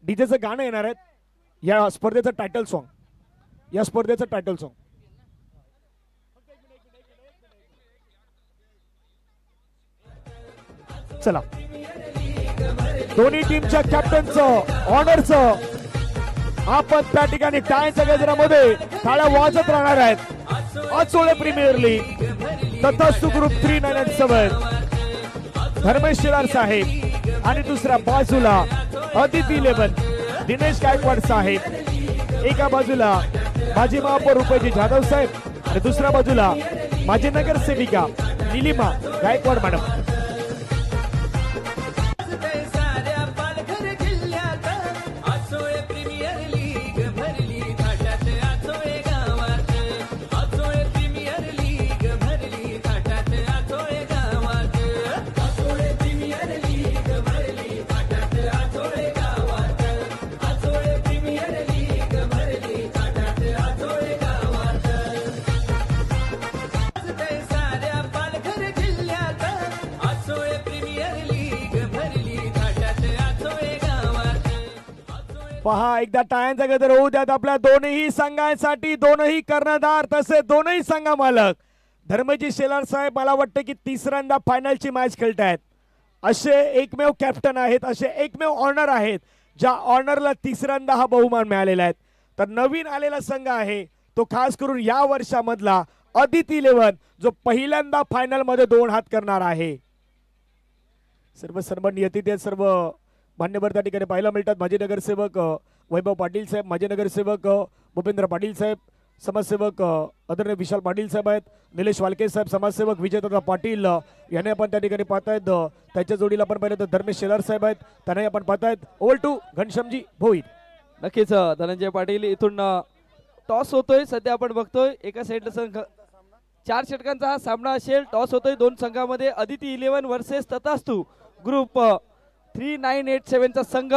डीजेचं गाणं येणार आहे या स्पर्धेचं टायटल सॉन्ग, या स्पर्धेचं टायटल सॉन्ग. चला, दोन्ही टीमच्या कॅप्टनचं ऑनरचं आपण त्या ठिकाणी टाळ्यांच्या गजरामध्ये टाळ्या वाजत राहणार आहेत. आचोळे प्रीमियर लीग तथास्तु ग्रुप 3997 धर्मेश शेलार साहेब आणि दुसऱ्या बाजूला अदिती 11 दिनेश गायकवाड साहेब. एका बाजूला माजी महापौर रुपयाजी जाधव साहेब आणि दुसऱ्या बाजूला माजी नगरसेविका निलिमा गायकवाड मॅडम. पहा, एकदा टाळ्यांचा गजर होऊ द्यात आपल्या दोनही संघांसाठी. दोनही कर्णधार तसे दोनही संघ मालक धर्मजी शेलार साहेब मला वाटतं की तिसऱ्यांदा फायनलची मॅच खेळतायत. असे एकमेव कॅप्टन आहेत, असे एकमेव ऑनर आहेत ज्या ऑनरला तिसऱ्यांदा हा बहुमान मिळालेला आहे. तर नवीन आलेला संघ आहे तो खास करून या वर्षामधला अदिती 11 जो पहिल्यांदा फायनल मध्ये 2 हात करणार आहे. सर्व सन्माननीय अतिथी सर्व मान्यवर त्या ठिकाणी पाहायला मिळतात. माजी नगरसेवक वैभव पाटील साहेब, माजी नगरसेवक भूपेंद्र पाटील साहेब, समाजसेवक आदरणीय विशाल पाटील साहेब आहेत, निलेश वालके साहेब, समाजसेवक विजयदादा पाटील याने आपण त्या ठिकाणी पाहतायत. त्याच्या जोडीला आपण पाहिलं तर धर्मेश शेलार साहेब आहेत, त्यांनाही आपण पाहतायत. Over to Ghanshyamji Bhoir. नक्कीच धनंजय पाटील इथून टॉस होतोय. सध्या आपण बघतोय एका साईडला संघ 4 षटकांचा हा सामना असेल. टॉस होतोय दोन संघामध्ये. अदिती 11 वर्सेस तथास्तु ग्रुप 3987 चा संघ.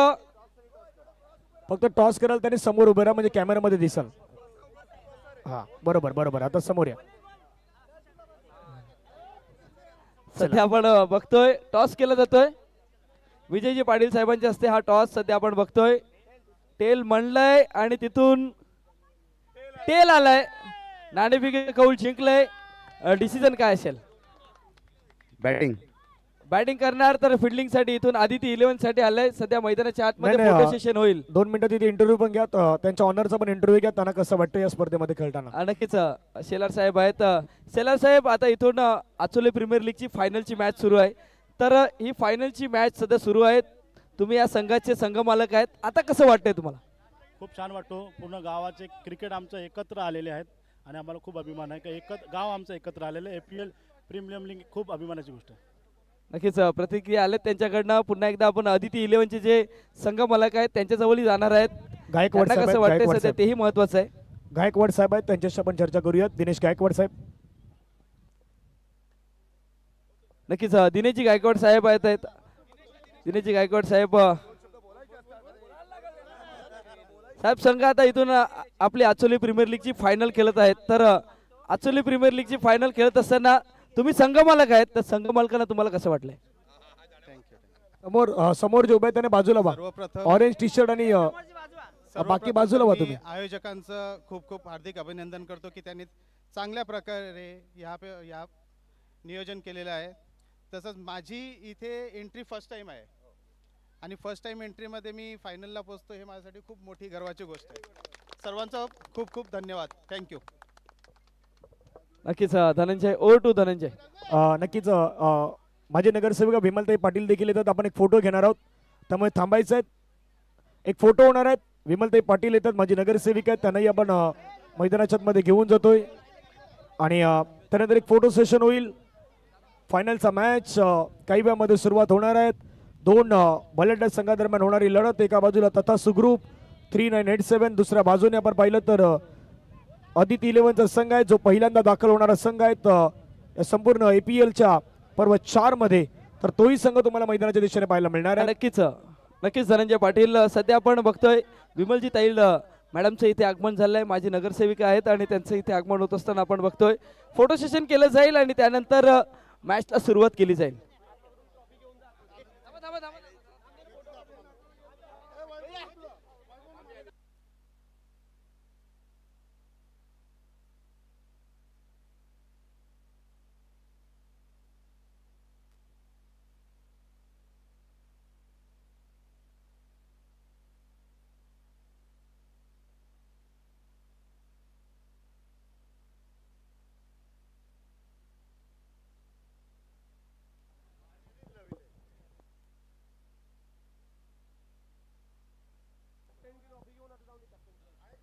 फक्त टॉस कराल त्याने समोर उभे राहा म्हणजे कॅमेरामध्ये दिसल. हा बरोबर बरोबर, आता समोर या. सध्या आपण बघतोय टॉस केला जातोय. विजयजी पाटील साहेबांच्या हस्ते हा टॉस सध्या आपण बघतोय. टेल म्हणलंय आणि तिथून टेल आलाय. नाणेफेक कौल जिंकलंय. डिसिजन काय असेल? बॅटिंग बॅटिंग करणार तर फिल्डिंग साठी इथून आदिती 11 साठी आलंय. सध्या मैदानाच्या आतमध्ये फोटो सेशन होईल. 2 मिनिटं तिथे इंटरव्ह्यू पण घ्या, त्यांच्या ऑनरचा पण इंटरव्ह्यू घ्या. त्यांना कसं वाटतं या स्पर्धेमध्ये खेळताना. नक्कीच शेलार साहेब आहेत. शेलार साहेब, आता इथून आचोले प्रीमियर लीगची फायनलची मॅच सुरू आहे. तर ही फायनलची मॅच सध्या सुरू आहे. तुम्ही या संघाचे संघ मालक आहेत. आता कसं वाटतंय तुम्हाला? खूप छान वाटतो. पूर्ण गावाचे क्रिकेट आमचं एकत्र आलेले आहेत आणि आम्हाला खूप अभिमान आहे की गाव आमचं एकत्र आलेलं आहे. APL प्रीमियर लीग खूप अभिमानाची गोष्ट आहे. नक्कीच प्रतिक्रिया आल्यात त्यांच्याकडनं. पुन्हा एकदा आपण अदिती 11 चे जे संघ मालक आहेत त्यांच्या जवळ जाणार आहेत. गायकवाड साहेब कसं वाटतंय सध्या तेही महत्वाचं आहे. गायकवाड साहेब आहेत, त्यांच्याशी आपण चर्चा करूयात. दिनेश गायकवाड साहेब. नक्कीच दिनेशजी गायकवाड साहेब आहेत. दिनेशजी गायकवाड साहेब साहेब संघ आता इथून आपली आचोली प्रीमियर लीगची फायनल खेळत आहेत. तर आचोली प्रीमियर लीगची फायनल खेळत असताना तुम्ही संघ मालक आहेत, तर संघ मालकांना तुम्हाला कसं वाटलंय? समोर जे उभे आहेत त्याने बाजूला व्हा. सर्वप्रथम ऑरेंज टी शर्ट आणि बाकी बाजूला व्हा तुम्ही. आयोजकांचं खूप खूप हार्दिक अभिनंदन करतो की त्यांनी चांगल्या प्रकारे या नियोजन केलेलं आहे. तसंच माझी इथे एंट्री फर्स्ट टाइम आहे आणि फर्स्ट टाइम एंट्रीमध्ये मी फायनलला पोहोचतो, हे माझ्यासाठी खूप मोठी गर्वाची गोष्ट आहे. सर्वांचा खूप खूप धन्यवाद. थँक्यू. नक्कीच धनंजय. Over to Dhananjay. नक्कीच माझे नगरसेविका विमलताई पाटील देखील येतात. आपण एक फोटो घेणार आहोत, त्यामुळे थांबायचं आहे. एक फोटो होणार आहेत. विमलताई पाटील येतात, माझी नगरसेविका आहेत, त्यांनाही आपण मैदानाच्या मध्ये घेऊन जातोय आणि त्यानंतर एक फोटो सेशन होईल. फायनलचा मॅच काही वेळामध्ये सुरुवात होणार आहेत. 2 बलंदाज संघादरम्यान होणारी लढत. एका बाजूला तथास्तु ग्रुप 3987, दुसऱ्या बाजूने आपण पाहिलं तर अदिती 11 चा संघ आहे जो पहिल्यांदा दाखल होणारा संघ आहे या संपूर्ण APLच्या पर्व 4 मध्ये. तर तोही संघ तुम्हाला मैदानाच्या दिशेने पाहायला मिळणार आहे. नक्कीच नक्कीच धनंजय पाटील. सध्या आपण बघतोय विमलजी ताईल मॅडमचं इथे आगमन झालंय. माझी नगरसेविका आहेत आणि त्यांचं इथे आगमन होत असताना आपण बघतोय फोटो सेशन केलं जाईल आणि त्यानंतर मॅचला सुरुवात केली जाईल.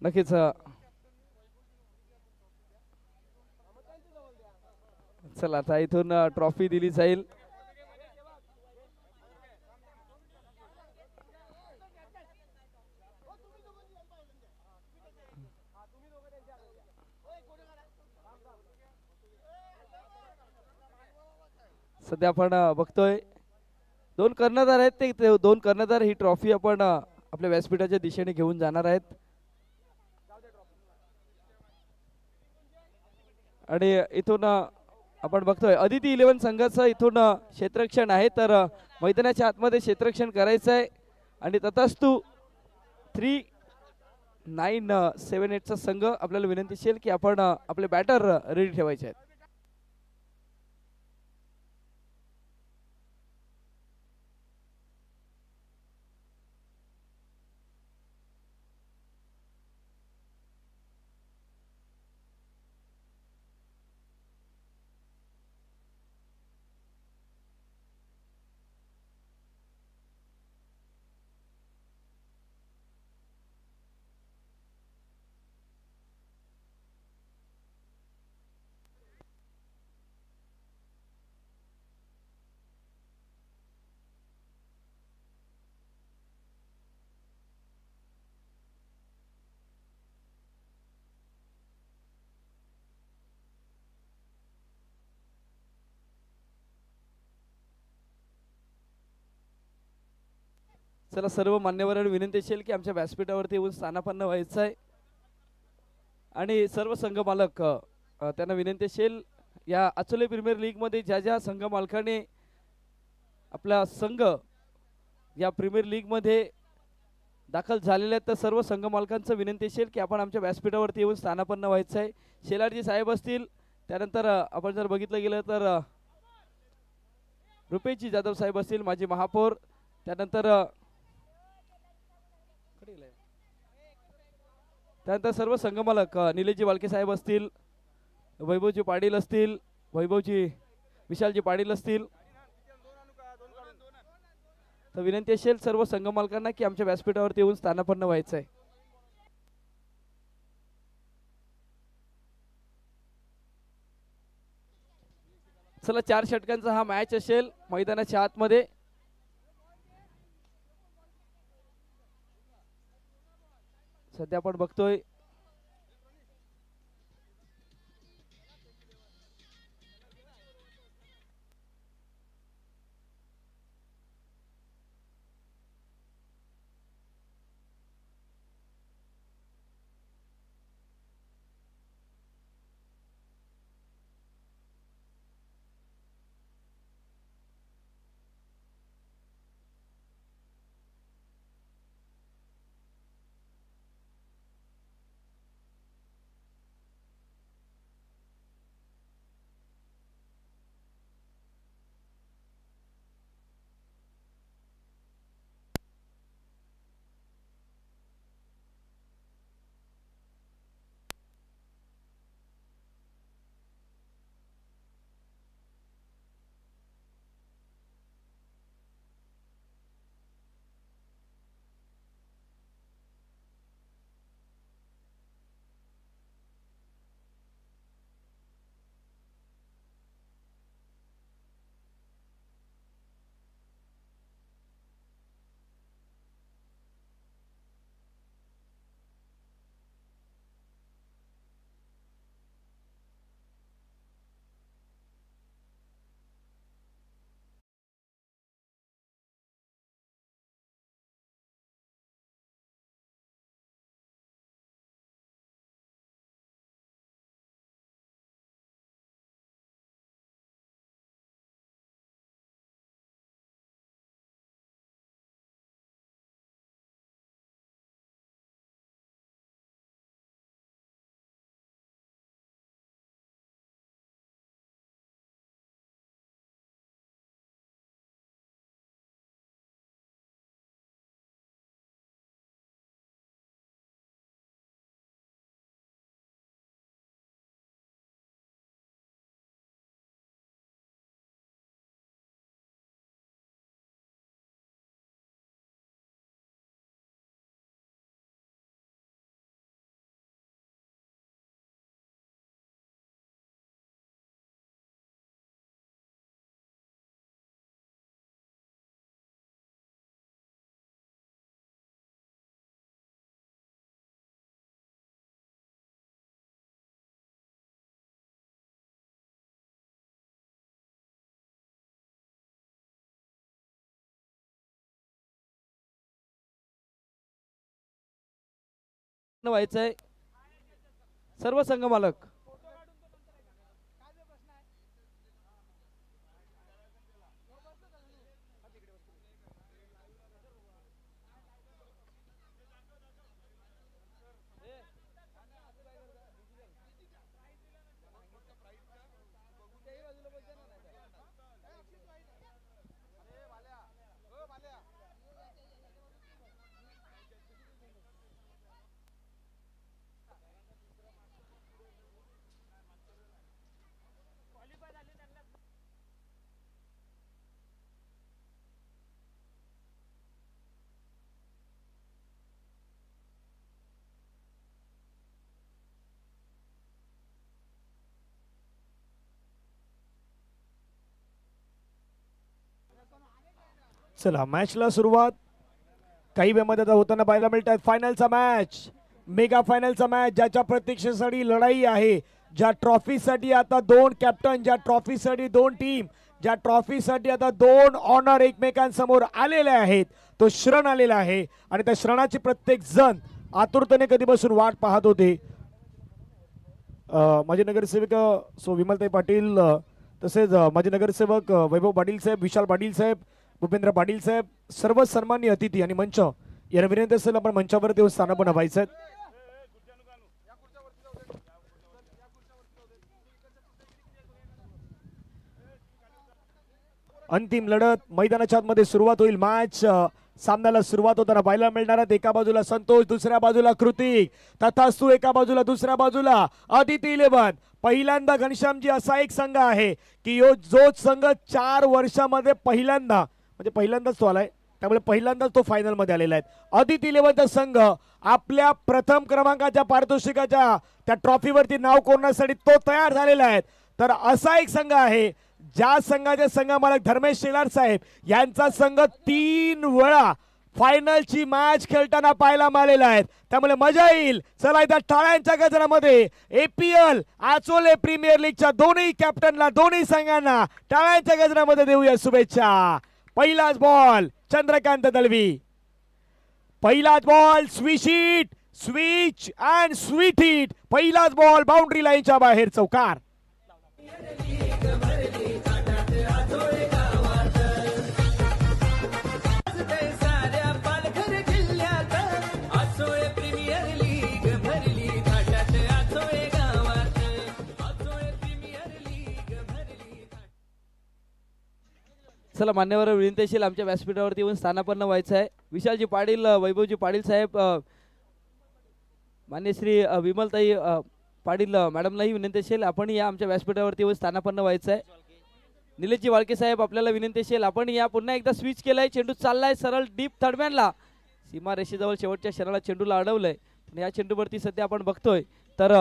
नक्कीच चला आता इथून ट्रॉफी दिली जाईल. सध्या आपण बघतोय दोन कर्णधार आहेत ते दोन कर्णधार ही ट्रॉफी आपण आपल्या व्यासपीठाच्या दिशेने घेऊन जाणार आहेत. आणि इथून आपण बघतोय अदिती 11 संघाचं इथून क्षेत्ररक्षण आहे, तर मैदानाच्या आतमध्ये क्षेत्ररक्षण करायचं आहे. आणि तथास्तु 3978चा संघ आपल्याला विनंती असेल की आपण आपले बॅटर रेडी ठेवायचे आहेत. चला सर्व मान्यवरांना विनंती असेल की आमच्या व्यासपीठावरती येऊन स्थानापन्न व्हायचं आहे. आणि सर्व संघ मालक त्यांना विनंती असेल या अचले प्रीमियर लीग मध्ये ज्या ज्या संघ मालकाने आपला संघ या प्रीमियर लीग मध्ये दाखल झालेले आहेत, तर सर्व संघ मालकांचं विनंती असेल की आपण आमच्या व्यासपीठावरती येऊन स्थानापन्न व्हायचं आहे. शेलारजी साहेब असतील, त्यानंतर आपण जर बघितलं गेलं तर रुपेशजी जाधव साहेब असतील, माजी महापौर, त्यानंतर सर्व संघमालक निलेशजी वाळके साहेब असतील, वैभवजी पाटील असतील, विशालजी पाटील असतील, तर विनंती असेल सर्व संघ मालकांना की आमच्या व्यासपीठावरती येऊन स्थानापन्न व्हायचं आहे. चला 4 षटकांचा हा मॅच असेल मैदानाच्या आतमध्ये. सध्या आपण बघतोय व्हायचं आहे सर्व संघ मालक. चला मॅचला सुरुवात काही वेळामध्ये आता होताना पाहायला मिळतात. फायनलचा मॅच, मेगा फायनलचा मॅच, ज्याच्या प्रतीक्षेसाठी लढाई आहे, ज्या ट्रॉफीसाठी आता दोन कॅप्टन, ज्या ट्रॉफीसाठी दोन टीम, ज्या ट्रॉफीसाठी आता दोन ऑनर एकमेकांसमोर आलेले आहेत, तो श्रण आलेला आहे आणि त्या श्रणाची प्रत्येक जण आतुरतेने कधीपासून वाट पाहत होते. माझे नगरसेवक सो विमलताई पाटील, तसेच माझे नगरसेवक वैभव पाटील साहेब, विशाल पाटील साहेब, भूपेंद्र पाटील साहेब, सर्व सन्माननीय अतिथी आणि मंच यांना विनंती असेल आपण मंचावरती येऊन स्थानापन्न व्हायचं. अंतिम लढत मैदानाच्या आतमध्ये सुरुवात होईल. मॅच सामन्याला सुरुवात होताना पाहायला मिळणार आहे. एका बाजूला संतोष, दुसऱ्या बाजूला कृतिक, तथास्तु एका बाजूला, दुसऱ्या बाजूला आदिती 11. पहिल्यांदा घनश्यामजी असा एक संघ आहे की जो संघ 4 वर्षामध्ये पहिल्यांदा, म्हणजे पहिल्यांदाच तो आलाय, त्यामुळे पहिल्यांदाच तो फायनल मध्ये आलेला आहे. आदिती 11चा संघ आपल्या प्रथम क्रमांकाच्या पारितोषिकाच्या त्या ट्रॉफीवरती नाव कोरण्यासाठी तो तयार झालेला आहे. तर असा एक संघ आहे ज्या संघाचे संघ मालक धर्मेश शेलार साहेब यांचा संघ 3 वेळा फायनलची मॅच खेळताना पाहायला मिळालेला आहे. त्यामुळे मजा येईल. चला इथं टाळ्यांच्या गजरामध्ये APL आचोले प्रीमियर लीगच्या दोन्ही कॅप्टनला, दोन्ही संघांना टाळ्यांच्या गजरामध्ये देऊया शुभेच्छा. पहिलाच बॉल चंद्रकांत दळवी, पहिलाच ball switch and sweet hit, पहिलाच बॉल बाउंड्री लाईनच्या बाहेर चौकार. चला मान्यवर विनंती असेल आमच्या व्यासपीठावरती येऊन स्थानापन्न व्हायचं आहे. विशालजी पाटील, वैभवजी पाटील साहेब, मान्य श्री विमलताई पाटील मॅडमलाही विनंती असेल आपण या आमच्या व्यासपीठावरती येऊन स्थानापन्न व्हायचं आहे. निलेशजी वाळके साहेब आपल्याला विनंती असेल आपण या पुन्हा एकदा स्विच केलाय, चेंडू चाललाय सरळ डीप थर्डमॅनला, सीमा रेषेजवळ शेवटच्या क्षणाला चेंडूला अडवलंय. या चेंडूवरती सध्या आपण बघतोय तर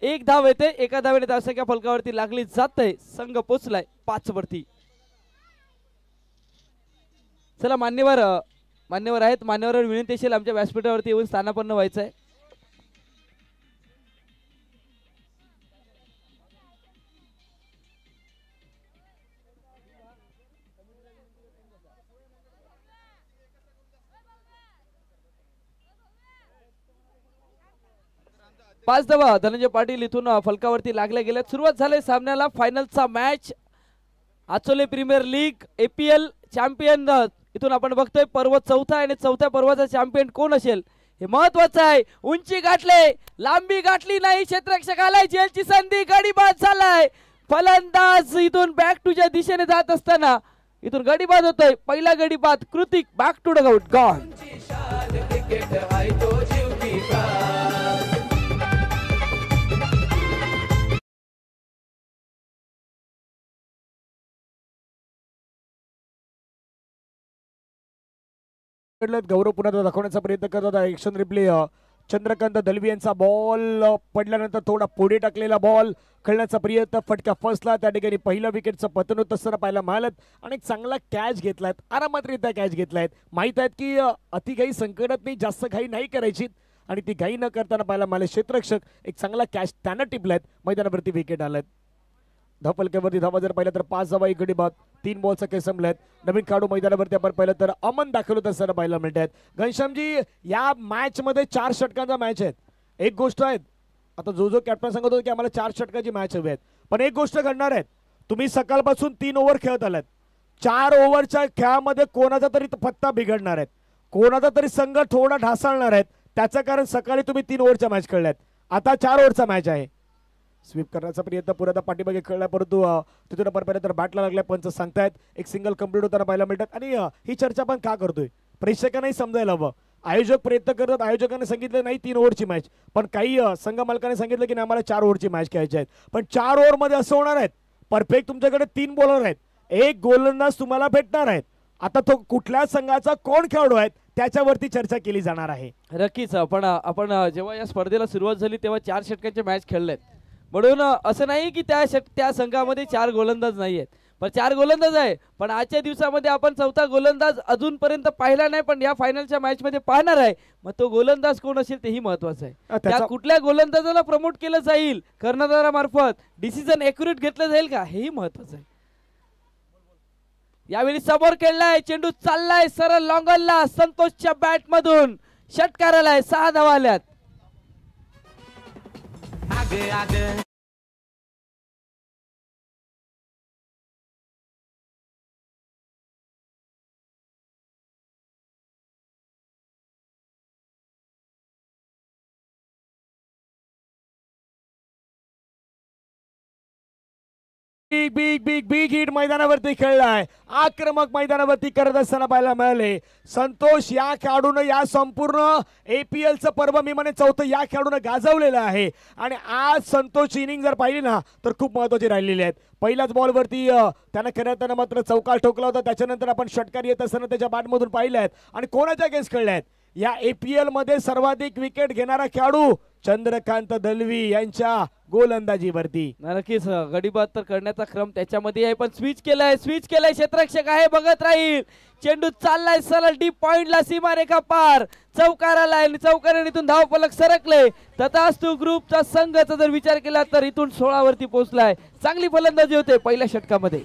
एक धाव येते, एका धावेने धावसंख्या फलकावरती लागली जाते. संघ पोचलाय 5 वरती. चला मान्यवर आहेत, मान्यवर विनंती असेल आमच्या व्यासपीठावरती येऊन स्थानापन्न व्हायचं आहे. पाच धावा धनंजय पाटील इथून फलकावरती लागल्या गेल्या. सुरुवात झाली सामन्याला. फायनलचा match Achole premier league APL champion. इथून आपण बघतोय पर्व चौथा आणि चौथ्या पर्वाचा चॅम्पियन कोण असेल हे महत्वाचं आहे. उंची गाठले, लांबी गाठली नाही, क्षेत्ररक्षकाला जेलची संधी, गडी बाद झालाय. फलंदाज इथून बॅक टूच्या दिशेने जात असताना इथून गडी बाद होतोय. पहिला गडी बाद कृतिक, बॅक टू डगआउट गॉन. गौरव पुन्हा दाखवण्याचा प्रयत्न करत होता. ऍक्शन रिप्ले चंद्रकांत दळवी यांचा बॉल पडल्यानंतर थोडा पुढे टाकलेला बॉल खेळण्याचा प्रयत्न, फटका फसला. त्या ठिकाणी पहिल्या विकेटचं पतन होत असताना पाहायला मिळालं आणि चांगला कॅच घेतलाय, आरामातरित्या कॅच घेतलाय. माहित आहेत की अति घाई संकटात नाही, जास्त घाई नाही करायची आणि ती घाई न करताना पाहायला मिळाले. क्षेत्ररक्षक एक चांगला कॅच त्यानं टिपलाय, मैदानावरती विकेट आलाय. धावफलक्यावरती धावा जर पाहिलं तर 5 धावा 1 गडी बाद 3 बॉलचा खेळ संपलाय. नवीन खेळाडू मैदानावरती आपण पाहिलं तर अमन दाखल होत असताना पाहायला मिळत आहेत. घनश्यामजी या मॅच मध्ये 4 षटकांचा मॅच आहे. एक गोष्ट आहे, आता जो कॅप्टन सांगत होता की आम्हाला 4 षटकाची मॅच हवी आहेत, पण एक गोष्ट घडणार आहे, तुम्ही सकाळपासून 3 ओव्हर खेळत आलात. 4 ओव्हरच्या खेळामध्ये कोणाचा तरी पत्ता बिघडणार आहे, कोणाचा तरी संघ थोडा ढासळणार आहे. त्याचं कारण सकाळी तुम्ही 3 ओव्हरच्या मॅच खेळल्यात, आता 4 ओव्हरचा मॅच आहे. स्वीप करण्याचा प्रयत्न पुराता पाठीमागे खेळला, परंतु तिथून आपण पाहिलं तर बॅटला लागल्या. पंच सांगतायत एक सिंगल कंप्लीट होताना पाहायला मिळतात. आणि ही चर्चा पण का करतोय, प्रेक्षकांनाही समजायला हवं. आयोजक प्रयत्न करतात, आयोजकांनी सांगितलं नाही 3 ओव्हरची मॅच, पण काही संघ मालकाने सांगितलं की नाही आम्हाला 4 ओव्हरची मॅच खेळायची आहेत. पण 4 ओव्हरमध्ये असं होणार आहेत, परफेक्ट तुमच्याकडे 3 बॉलर आहेत, एक गोलंदाज तुम्हाला भेटणार आहेत. आता तो कुठल्या संघाचा कोण खेळाडू आहेत त्याच्यावरती चर्चा केली जाणार आहे. नक्कीच. आपण जेव्हा या स्पर्धेला सुरुवात झाली तेव्हा 4 षटकांचे मॅच खेळलेत, म्हणून असं नाही की त्या संघामध्ये 4 गोलंदाज नाही आहेत, पण 4 गोलंदाज आहे. पण आजच्या दिवसामध्ये आपण 4था गोलंदाज अजूनपर्यंत पाहिला नाही, पण या फायनलच्या मॅच मध्ये पाहणार आहे. मग तो गोलंदाज कोण असेल तेही महत्वाचं आहे. त्या कुठल्या गोलंदाजाला प्रमोट केलं जाईल कर्णधारामार्फत, डिसिजन एक्युरेट घेतलं जाईल का, हेही महत्वाचं आहे. यावेळी समोर खेळलाय, चेंडू चाललाय सरळ लॉंगॉनला, संतोषच्या बॅट मधून षटकार आलाय, 6 धावा आल्यात. Big big big big hit मैदानावरती खेळलाय, आक्रमक मैदानावरती करत असताना पाहायला मिळाले. संतोष या खेळाडूनं या संपूर्ण APLचं पर्व मी म्हणे 4थं या खेळाडूनं गाजवलेलं आहे. आणि आज संतोष इनिंग जर पाहिली ना तर खूप महत्वाची राहिलेली आहेत. पहिल्याच बॉलवरती त्यानं करताना मात्र चौकार ठोकला होता, त्याच्यानंतर आपण षटकार येत असताना त्याच्या बॅटमधून पाहिले आहेत. आणि कोणाच्या अगेन्स्ट खेळले आहेत, या APL मध्ये सर्वाधिक विकेट घेणारा खेळाडू चंद्रकांत दलवी यांच्या गोलंदाजीवरती. नक्कीच गडीबाद तर करण्याचा क्रम त्याच्यामध्ये आहे, पण स्विच केलाय क्षेत्ररक्षक आहे, बघत राहील. चेंडू चाललाय सरळ डीप पॉइंटला, सीमारेखा पार, चौकार आलाय, चौकाराने इथून धावफलक सरकले. तथास्तु ग्रुपचा संघाचा जर विचार केला तर इथून 16 वरती पोहोचलाय. चांगली फलंदाजी होते पहिल्या षटकामध्ये.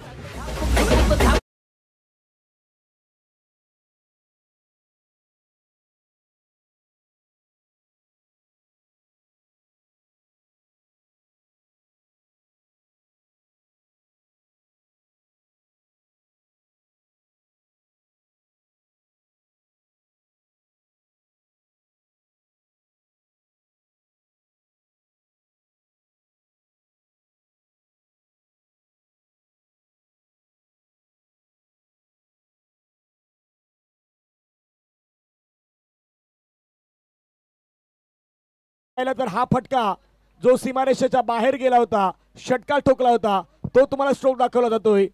तर हा फटका जो सीमारेषेच्या बाहेर गेला होता, षटकार ठोकला होता, तो तुम्हाला स्ट्रोक दाखवला जातोय.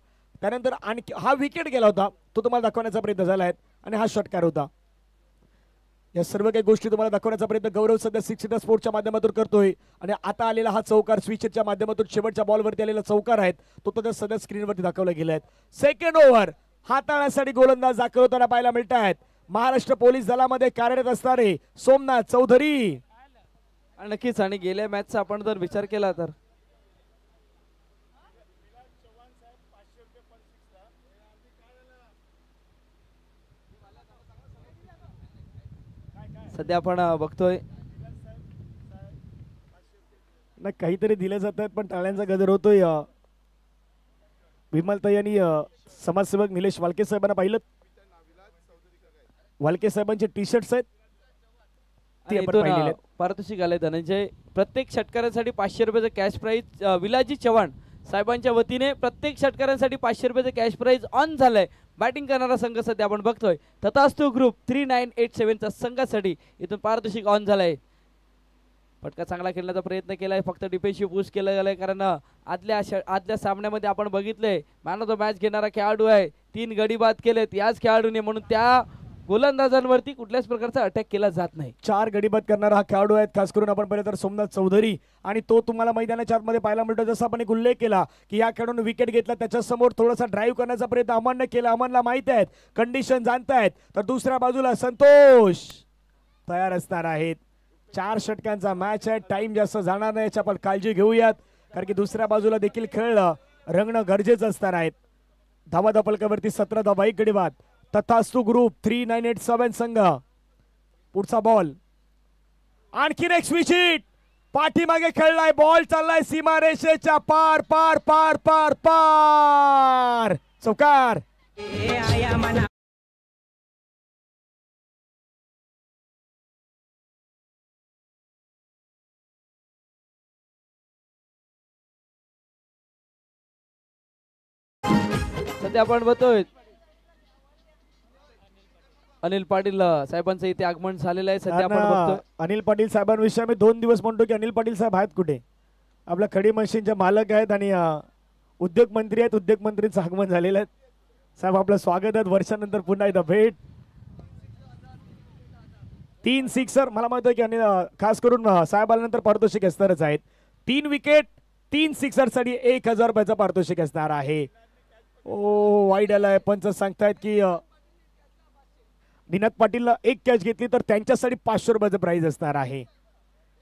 त्यानंतर आणखी हा विकेट गेला होता, तो तुम्हाला दाखवण्याचा प्रयत्न झाला आहे. आणि हा षटकार होता. या सर्व काही गोष्टी तुम्हाला दाखवण्याचा प्रयत्न गौरव सध्या 6 स्पोर्टच्या माध्यमातून करतोय. आणि आता आलेला हा चौकार स्विचच्या माध्यमातून शेवटच्या बॉलवरती आलेला चौकार आहे, तो सध्या स्क्रीनवरती दाखवला गेला आहे. सेकंड ओव्हर हाताळण्यासाठी गोलंदाज दाखल होताना पाहायला मिळत आहेत. महाराष्ट्र पोलीस दलामध्ये कार्यरत असणारे सोमनाथ चौधरी. नक्कीच. आणि गेल्या मॅचचा आपण जर विचार केला तर सध्या आपण बघतोय ना काहीतरी दिले जात आहेत, पण टाळ्यांचा गजर होतोय. विमलताई आणि समाजसेवक निलेश वालके साहेबांना पाहिलं, वालके साहेबांचे टी शर्ट्स आहेत, पारितोषिक आले धनंजय. प्रत्येक षटकारांसाठी 500 रुपयाचं कॅश प्राइज विलाजी चव्हाण साहेबांच्या वतीने प्रत्येक षटकारांसाठी 500 रुपयाचं कॅश प्राइज ऑन झालंय. बॅटिंग करणारा संघ सध्या आपण बघतोय तथास्तु ग्रुप 3987 च्या संघासाठी इथून पारितोषिक ऑन झालंय. फटका चांगला खेळण्याचा प्रयत्न केलाय, फक्त डिफेन्सिव्ह पुश केलं गेलंय, कारण आदल्या सामन्यामध्ये आपण बघितलंय मॅन ऑफ द मॅच घेणारा खेळाडू आहे, 3 गडी बाद केलेत याच खेळाडूने, म्हणून त्या गोलंदाजांवरती कुठल्याच प्रकारचा अटॅक केला जात नाही. 4 गडीबाद करणारा हा खेळाडू आहे, खास करून आपण पाहिलं तर सोमनाथ चौधरी. आणि तो तुम्हाला मैदानाच्या आतमध्ये पाहायला मिळतो. जसं आपण एक उल्लेख केला की या खेळाडूने विकेट घेतला, त्याच्यासमोर थोडासा ड्राईव्ह करण्याचा प्रयत्न अमनने केला. अमनला माहित आहेत, कंडिशन जाणतायत. तर दुसऱ्या बाजूला संतोष तयार असणार आहेत. 4 षटकांचा मॅच आहे, टाइम जास्त जाणार नाही याची आपण काळजी घेऊयात, कारण की दुसऱ्या बाजूला देखील खेळलं रंगणं गरजेचं असणार आहेत. धावा धपलकावरती 17 धावा एक गडी बाद. तथास्तु ग्रुप 3987 संघ. पुढचा बॉल आणखीन एक स्विचिट पाठीमागे खेळलाय. बॉल चाललाय सीमारेषेच्या पार पार पार पार पार. चौकार. सध्या आपण बघतोय अनिल पाटील साहेबांचं इथे आगमन झालेलं आहे. सध्या आपण बघतोय अनिल पाटील साहेबांविषयी आम्ही 2 दिवस म्हणतो की अनिल पाटील साहेब आहेत कुठे. आपल्या खडी मशीनचे मालक आहेत आणि उद्योग मंत्री आहेत. उद्योग मंत्रींचं आगमन झालेलं आहे. साहेब आपलं स्वागत आहे वर्षानंतर पुन्हा एकदा भेट. 3 सिक्सर मला माहित आहे की आणि खास करून साहेब आल्यानंतर पारितोषिक असणारच आहेत. 3 विकेट 3 सिक्सर साठी 1000 रुपयाचं पारितोषिक असणार आहे. ओ वाईड आलाय. पंच सांगतायत की निनाद पाटीलला 1 कॅच घेतली तर त्यांच्यासाठी 500 रुपयाचं प्राइज असणार आहे.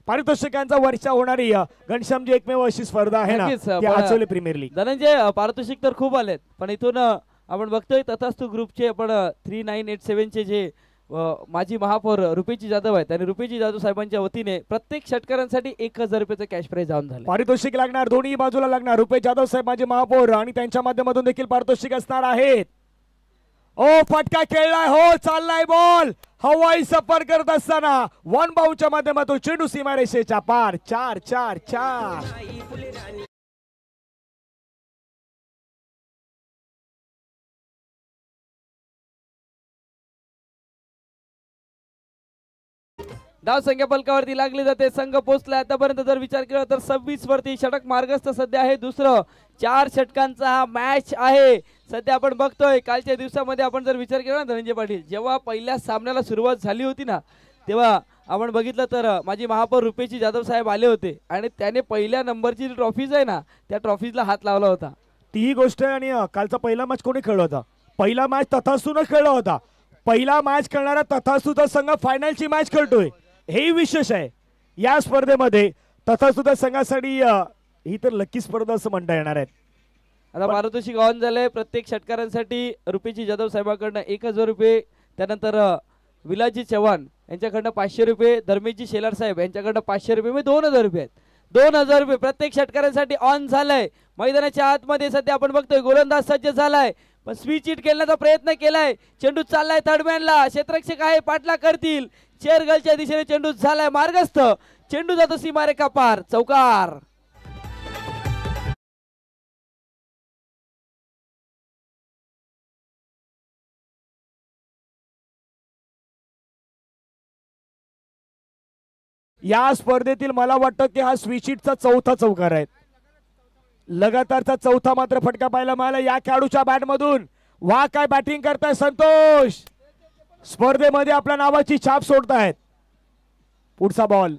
पारितोषिकांचा वर्षा होणारी घनश्यामजी एकमेव अशी स्पर्धा आहे ना नक्कीच, ती आचवले प्रीमियर लीग. धनंजय पारितोषिक तर खूप आलेत पण इथून आपण बघतोय तथास्तु ग्रुपचे आपण 3987 चे जे माजी महापौर रुपेजी जाधव आहेत आणि रुपेजी जाधव साहेबांच्या वतीने प्रत्येक षटकारांसाठी 1000 रुपयाचं कॅश प्राइज जाऊन झालं. पारितोषिक लागणार दोन्ही बाजूला लागणार. रुपेश जाधव साहेब माजी महापौर आणि त्यांच्या माध्यमातून देखील पारितोषिक असणार आहेत. ओ फटका खेळलाय. हो चाललाय बॉल हवाई सफर करत असताना 1 बाउंडच्या माध्यमातून चेंडू सीमारेषेच्या पार. 4-4-4. डाव संख्या फलकावरती लागली जाते. संघ पोहोचला आतापर्यंत जर विचार केला तर 26 वरती. षटक मार्गस्थ सध्या आहे दुसरं. 4 षटकांचा हा मॅच आहे. सध्या आपण बघतोय कालच्या दिवसामध्ये आपण जर विचार केला ना धनंजय पाटील जेव्हा पहिल्या सामन्याला सुरुवात झाली होती ना तेव्हा आपण बघितलं तर माजी महापौर रुपेशी जाधव साहेब आले होते आणि त्याने पहिल्या नंबरची जी ट्रॉफीज आहे ना त्या ट्रॉफीजला हात लावला होता. ती गोष्ट आहे. आणि कालचा पहिला मॅच कोणी खेळला होता. पहिला मॅच तथास्तून खेळला होता. पहिला मॅच खेळणारा तथास्तूचा संघ फायनलची मॅच खेळतोय हे विशेष आहे या स्पर्धेमध्ये. तथास्तुता संघासाठी ही तर लकी स्पर्धा असं म्हणता येणार आहे. आता पारितोषिक ऑन झालंय. प्रत्येक षटकारांसाठी रुपेशी जाधव साहेबांकडनं 1000 रुपये. त्यानंतर विलाजी चव्हाण यांच्याकडनं 500 रुपये. धर्मेशजी शेलार साहेब यांच्याकडनं 500 रुपये. म्हणजे 2000 रुपये आहेत. 2000 रुपये प्रत्येक षटकारांसाठी ऑन झालंय. मैदानाच्या आतमध्ये सध्या आपण बघतोय गोलंदाज सज्ज झालाय पण स्विच हिट खेळण्याचा प्रयत्न केलाय. चेंडू चाललाय थर्डमॅनला. क्षेत्ररक्षक आहे पाठला करतील. चेअरगलच्या दिशेने चेंडू झालाय मार्गस्थ. चेंडू जातो सीमारेखा पार. चौकार. या स्पर्धेतील मला वाटतं की हा स्विचिटचा 4था चौकार आहे. लगातारचा 4था मात्र फटका पाहायला मिळाला या खेळाडूच्या बॅट मधून. वा काय बॅटिंग करताय संतोष. स्पर्धेमध्ये आपल्या नावाची छाप सोडतायत. पुढचा बॉल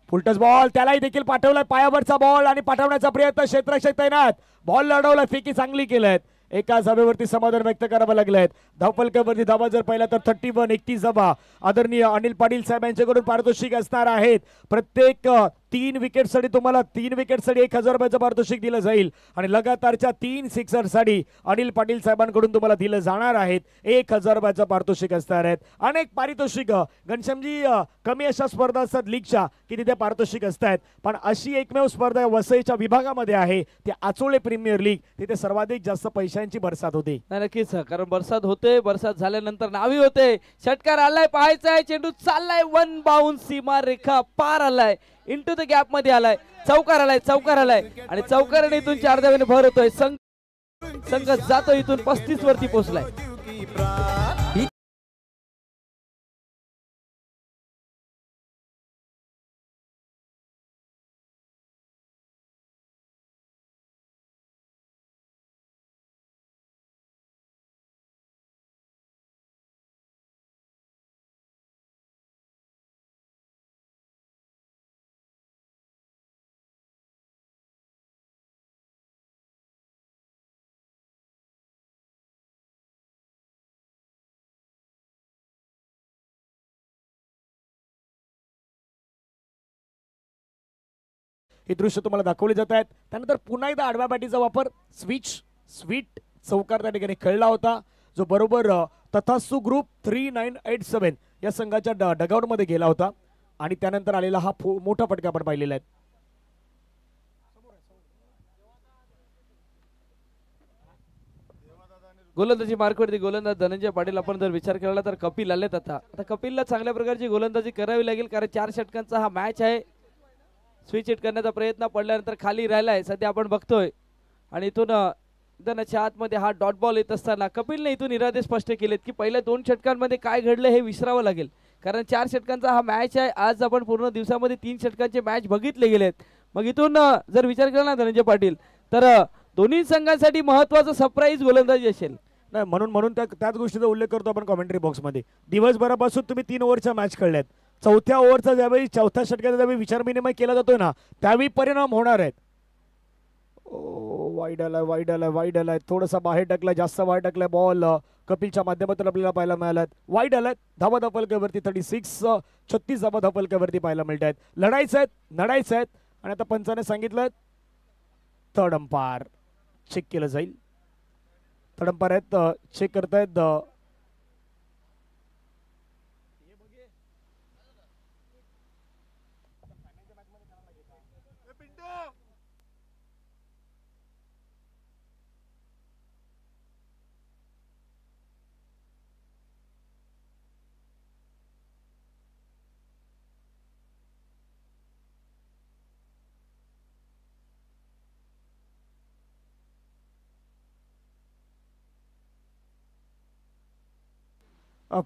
फुलटस बॉल त्यालाही देखील पाठवलाय. पायावरचा बॉल आणि पाठवण्याचा प्रयत्न. क्षेत्ररक्षक तैनात. बॉल लढवला. फेकी चांगली केल्यात. एका धावेवरती समाधान व्यक्त करावं लागलेत. धावफलकावरती धावा जर पाहिला तर 31 धावा आदरणीय अनिल पाटील साहेब यांच्याकडून पारितोषिक असणार आहेत. प्रत्येक 3 विकेटसाठी तुम्हाला 3 विकेटसाठी 1000 रुपयाचं पारितोषिक दिलं जाईल आणि लगातारच्या 3 सिक्सरसाठी अनिल पाटील साहेबांकडून तुम्हाला दिलं जाणार आहेत 1000 रुपयाचं पारितोषिक असणार आहेत. अनेक पारितोषिक घनश्यामजी कमी अशा स्पर्धा असतात लीगच्या की तिथे पारितोषिक असतात पण अशी एकमेव स्पर्धा वसईच्या विभागामध्ये आहे ती आचोळे प्रीमियर लीग. तिथे सर्वाधिक जास्त पैशांची बरसात होते. नक्कीच कारण बरसात होते. बरसात झाल्यानंतर नावी होते. षटकार आलाय पाहायचा आहे. चेंडू चाललाय 1 बाउंड सीमा रेखा पार आलाय. इंटू द गॅप मध्ये आलाय. चौकार आलाय. चौकार आलाय आणि चौकाराने इथून 4 धावेने भर होतोय. संघ जातो इथून 35 वरती पोहोचलाय. हे दृश्य तुम्हाला दाखवले जात आहेत. त्यानंतर पुन्हा एकदा आडव्या बॅटीचा वापर स्वीट चौकार त्या ठिकाणी खेळला होता, जो बरोबर तथास्तु ग्रुप 3987 या संघाच्या डगआउटमध्ये गेला होता आणि त्यानंतर आलेला हा मोठा फटका आपण पाहिलेला आहे. गोलंदाजी मार्कवरती गोलंदाज धनंजय पाटील. आपण जर विचार केला तर कपिल आलेत. आता कपिलला चांगल्या प्रकारची गोलंदाजी करावी लागेल, कारण 4 षटकांचा हा मॅच आहे. स्विच हिट करण्याचा प्रयत्न पडल्यानंतर खाली राहिलाय सध्या आपण बघतोय आणि इथून मैदानाच्या आतमध्ये हा डॉट बॉल येत असताना कपिलने इथून इरादे स्पष्ट केलेत की पहिल्या 2 षटकांमध्ये काय घडलं हे विसरावं लागेल, कारण 4 षटकांचा हा मॅच आहे. आज आपण पूर्ण दिवसामध्ये 3 षटकांचे मॅच बघितले गेलेत. मग इथून जर विचार केला ना धनंजय पाटील, तर दोन्ही संघांसाठी महत्वाचं सरप्राईज गोलंदाजी असेल. नाही म्हणून त्याच गोष्टीचा उल्लेख करतो आपण कॉमेंट्री बॉक्समध्ये. दिवसभरापासून तुम्ही 3 ओव्हरच्या मॅच खेळल्यात. चौथ्या ओव्हरचा ज्यावेळी चौथ्या षटकाचा ज्यावेळी विचार विनिमय केला जातोय ना, त्यावेळी परिणाम होणार आहेत. वाईड आलाय थोडासा बाहेर टाकलाय, जास्त बाहेर टाकलाय बॉल कपिलच्या माध्यमातून आपल्याला पाहायला मिळाला. वाईड आलाय, धावा धपलक्यावरती 36 धावा धपलक्यावरती पाहायला मिळत आहेत. लढायचं आहेत आणि आता पंचाने सांगितलं थर्ड अंपायर चेक केलं जाईल. थर्ड अंपायर आहेत, चेक करतायत.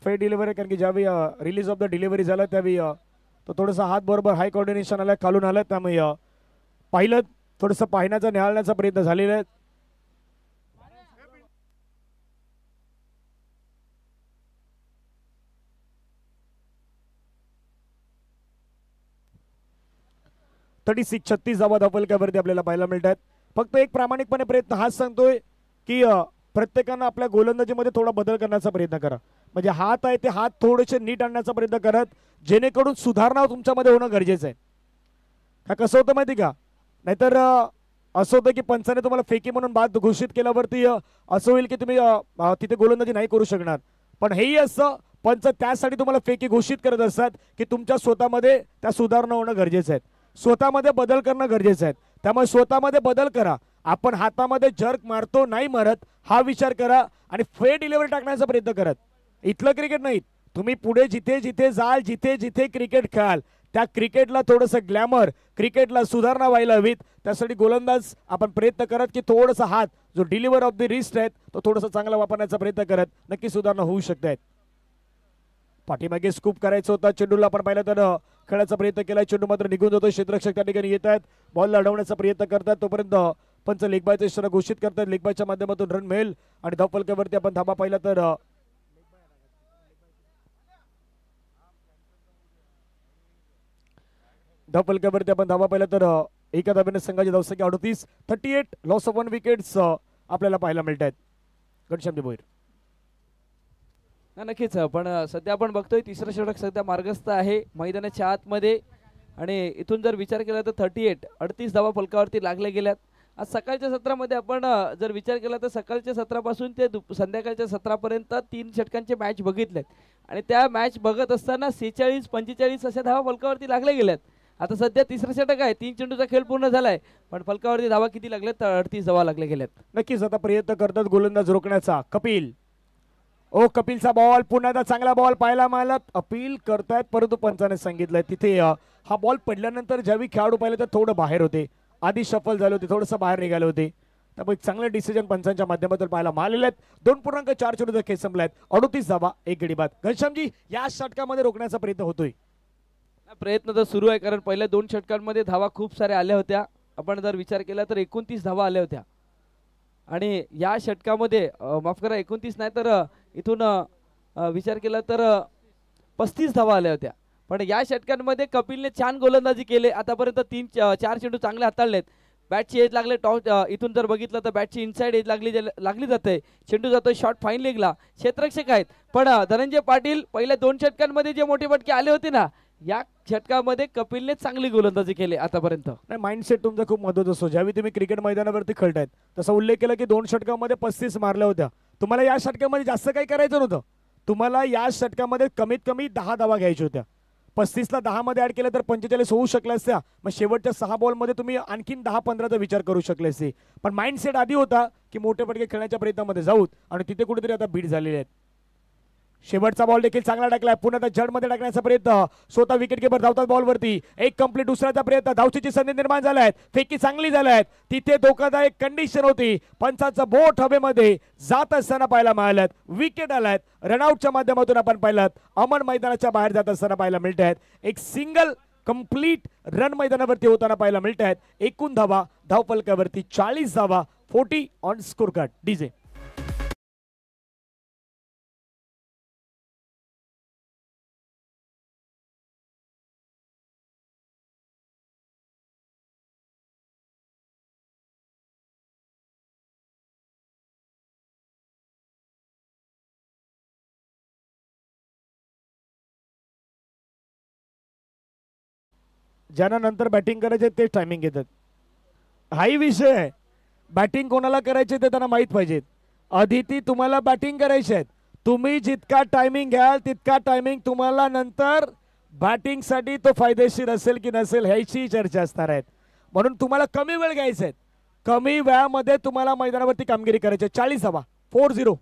फेर डिलिव्हरी, कारण की ज्यावेळी रिलीज ऑफ द डिलिव्हरी झाला त्यावेळी तो थोडासा हात बरोबर हाय कोऑर्डिनेशन आला, खालून आला, त्यामुळे पाहिलं थोडंसं पाहण्याचा निहाळण्याचा प्रयत्न झालेला आहे. तरी 36 धावा धपलक्यावरती आपल्याला पाहायला मिळत आहेत. फक्त एक प्रामाणिकपणे प्रयत्न हाच सांगतोय की प्रत्येकानं आपल्या गोलंदाजीमध्ये थोडा बदल करण्याचा प्रयत्न करा. म्हणजे हात आहे ते हात थोडेसे नीट आणण्याचा प्रयत्न करत, जेणेकरून सुधारणा तुमच्यामध्ये होणं गरजेचं आहे. का कसं होतं माहिती का, नाहीतर असं होतं की पंचाने तुम्हाला फेकी म्हणून बाद घोषित केल्यावरती असं होईल की तुम्ही तिथे गोलंदाजी नाही करू शकणार. पण हेही असं पंच त्यासाठी तुम्हाला फेकी घोषित करत असतात की तुमच्या स्वतःमध्ये त्या सुधारणा होणं गरजेचं आहे, स्वतःमध्ये बदल करणं गरजेचं आहे. त्यामुळे स्वतःमध्ये बदल करा. आपण हातामध्ये जर्क मारतो नाही मारत हा विचार करा आणि फेर डिलिव्हरी टाकण्याचा प्रयत्न करत. इथलं क्रिकेट नाही, तुम्ही पुढे जिथे जिथे जाल, जिथे जिथे क्रिकेट खेळाल, त्या क्रिकेटला थोडंसं ग्लॅमर, क्रिकेटला सुधारणा व्हायला हवीत. त्यासाठी गोलंदाज आपण प्रयत्न करत की थोडासा हात जो डिलिव्हर ऑफ द रिस्ट आहे तो थोडासा चांगला वापरण्याचा प्रयत्न करत नक्की सुधारणा होऊ शकते. पाठीमागे स्कूप करायचं होता, चेंडूला आपण पाहिलं तर खेळायचा प्रयत्न केलाय, चेंडू मात्र निघून जातो. क्षेत्ररक्षक त्या ठिकाणी येत आहेत, बॉल अडवण्याचा प्रयत्न करतात, तोपर्यंत पंच लेगबायचा इशारा घोषित करतात. लेगबायच्या माध्यमातून रन मिळेल आणि धावफलकावरती आपण धाबा पाहिला तर धावफलकावरती आपण धाबा पाहिला तर एका धाब्याने संघाची धावसंख्या 38, 38 लॉस ऑफ 1 विकेट्स आपल्याला पाहायला मिळत आहेत. घनश्यामजी भोईर. नक्कीच, पण सध्या आपण बघतोय तिसरं षटक सध्या मार्गस्थ आहे मैदानाच्या आतमध्ये आणि इथून जर विचार केला तर 38 धावा फलकावरती लागल्या गेल्यात. आज सकाळच्या सत्रामध्ये आपण जर विचार केला तर सकाळच्या सत्रापासून ते संध्याकाळच्या सत्रापर्यंत 3 षटकांचे मॅच बघितलेत आणि त्या मॅच बघत असताना 46, 45 अशा धावा फलकावरती लागल्या गेल्यात. आता सध्या तिसरं षटक आहे, 3 चेंडूचा खेळ पूर्ण झालाय, पण फलकावरती धावा किती लागल्यात तर 38 धावा लागल्या गेल्यात. नक्कीच आता प्रयत्न करतात गोलंदाज रोखण्याचा. कपिल, कपिलचा बॉल पुन्हा एकदा चांगला बॉल पाहायला मिळाला. अपील करतायत परंतु पंचाने सांगितलंय तिथे हा बॉल पडल्यानंतर ज्यावेळी खेळाडू पाहिले तर थोडं बाहेर होते, आधी शफल झाले होते, थोडंसं बाहेर निघाले होते. त्यामुळे चांगले डिसिजन पंचांच्या माध्यमातून पाहायला मिळालेले आहेत. 2.4 चेंडूचा खेळ संपलाय, 38 धावा 1 गडी बाद. घनश्यामजी, या षटकामध्ये रोखण्याचा प्रयत्न होतोय. प्रयत्न तर सुरू आहे, कारण पहिल्या 2 षटकांमध्ये धावा खूप साऱ्या आल्या होत्या. आपण जर विचार केला तर 29 धावा आल्या होत्या आणि या षटकामध्ये माफ करा 29 नाही तर इथून विचार केला तर 35 धावा आल्या होत्या. पण या षटकांमध्ये कपिलने छान गोलंदाजी केले. आतापर्यंत 3-4 चेंडू चांगले हाताळलेत. बॅटची एज लागले, इथून जर बघितलं तर बॅटची इनसाइड एज लागली जाते. चेंडू जातोय शॉर्ट फाईन लेगला, क्षेत्ररक्षक आहेत. पण धनंजय पाटील पहिल्या 2 षटकांमध्ये जे मोठे फटके आले होते ना, या षटकामध्ये कपिलने चांगली गोलंदाजी केली आतापर्यंत. नाही, माइंडसेट तुमचा खूप महत्त्वाचा असतो. ज्यावेळी तुम्ही क्रिकेट मैदानावरती खेळतायत तसा उल्लेख केला की 2 षटकामध्ये 35 मारल्या होत्या. तुम्हाला या षटकामध्ये जास्त काही करायचं नव्हतं. तुम्हाला या षटकामध्ये कमीत कमी 10 धावा घ्यायच्या होत्या. 35ला 10 मध्ये ऍड केलं तर 45 होऊ शकल्या असत्या. मग शेवटच्या 6 बॉलमध्ये तुम्ही आणखीन 10-15चा विचार करू शकले असते. पण माइंडसेट आधी होता की मोठे फटके खेळण्याच्या प्रयत्नामध्ये जाऊत आणि तिथे कुठेतरी आता बीट झालेले आहेत. शेवटचा बॉल देखील चांगला टाकलाय. पुन्हा त्या जडमध्ये टाकण्याचा प्रयत्न. स्वतः विकेट किपर धावतात बॉलवरती. एक कंप्लीट दुसऱ्याचा प्रयत्न. धावचीची संधी निर्माण झाल्या आहेत. फेकी चांगली झाल्या आहेत. तिथे धोकादायक कंडिशन होती. पंचाचं बोट हवेमध्ये जात असताना पाहायला मिळाल्यात. विकेट आल्यात. रनआउटच्या माध्यमातून आपण पाहिलात अमन मैदानाच्या बाहेर जात असताना पाहायला मिळत आहेत. एक सिंगल कंप्लीट रन मैदानावरती होताना पाहायला मिळत आहेत. एकूण धावा धावफलकावरती 40 धावा. 40 ऑन स्कोर कार्ड. डीजे ज्यांना नंतर बॅटिंग करायचे ते टायमिंग घेतात. हाही विषय आहे. बॅटिंग कोणाला करायचे ते त्यांना माहीत पाहिजेत. आदिती तुम्हाला बॅटिंग करायची आहे. तुम्ही जितका टायमिंग घ्याल तितका टायमिंग तुम्हाला नंतर बॅटिंगसाठी तो फायदेशीर असेल की नसेल ह्याची चर्चा असणार आहेत. म्हणून तुम्हाला कमी वेळ घ्यायचा आहे. कमी वेळामध्ये तुम्हाला मैदानावरती कामगिरी करायची आहे. 40 धावा. 40.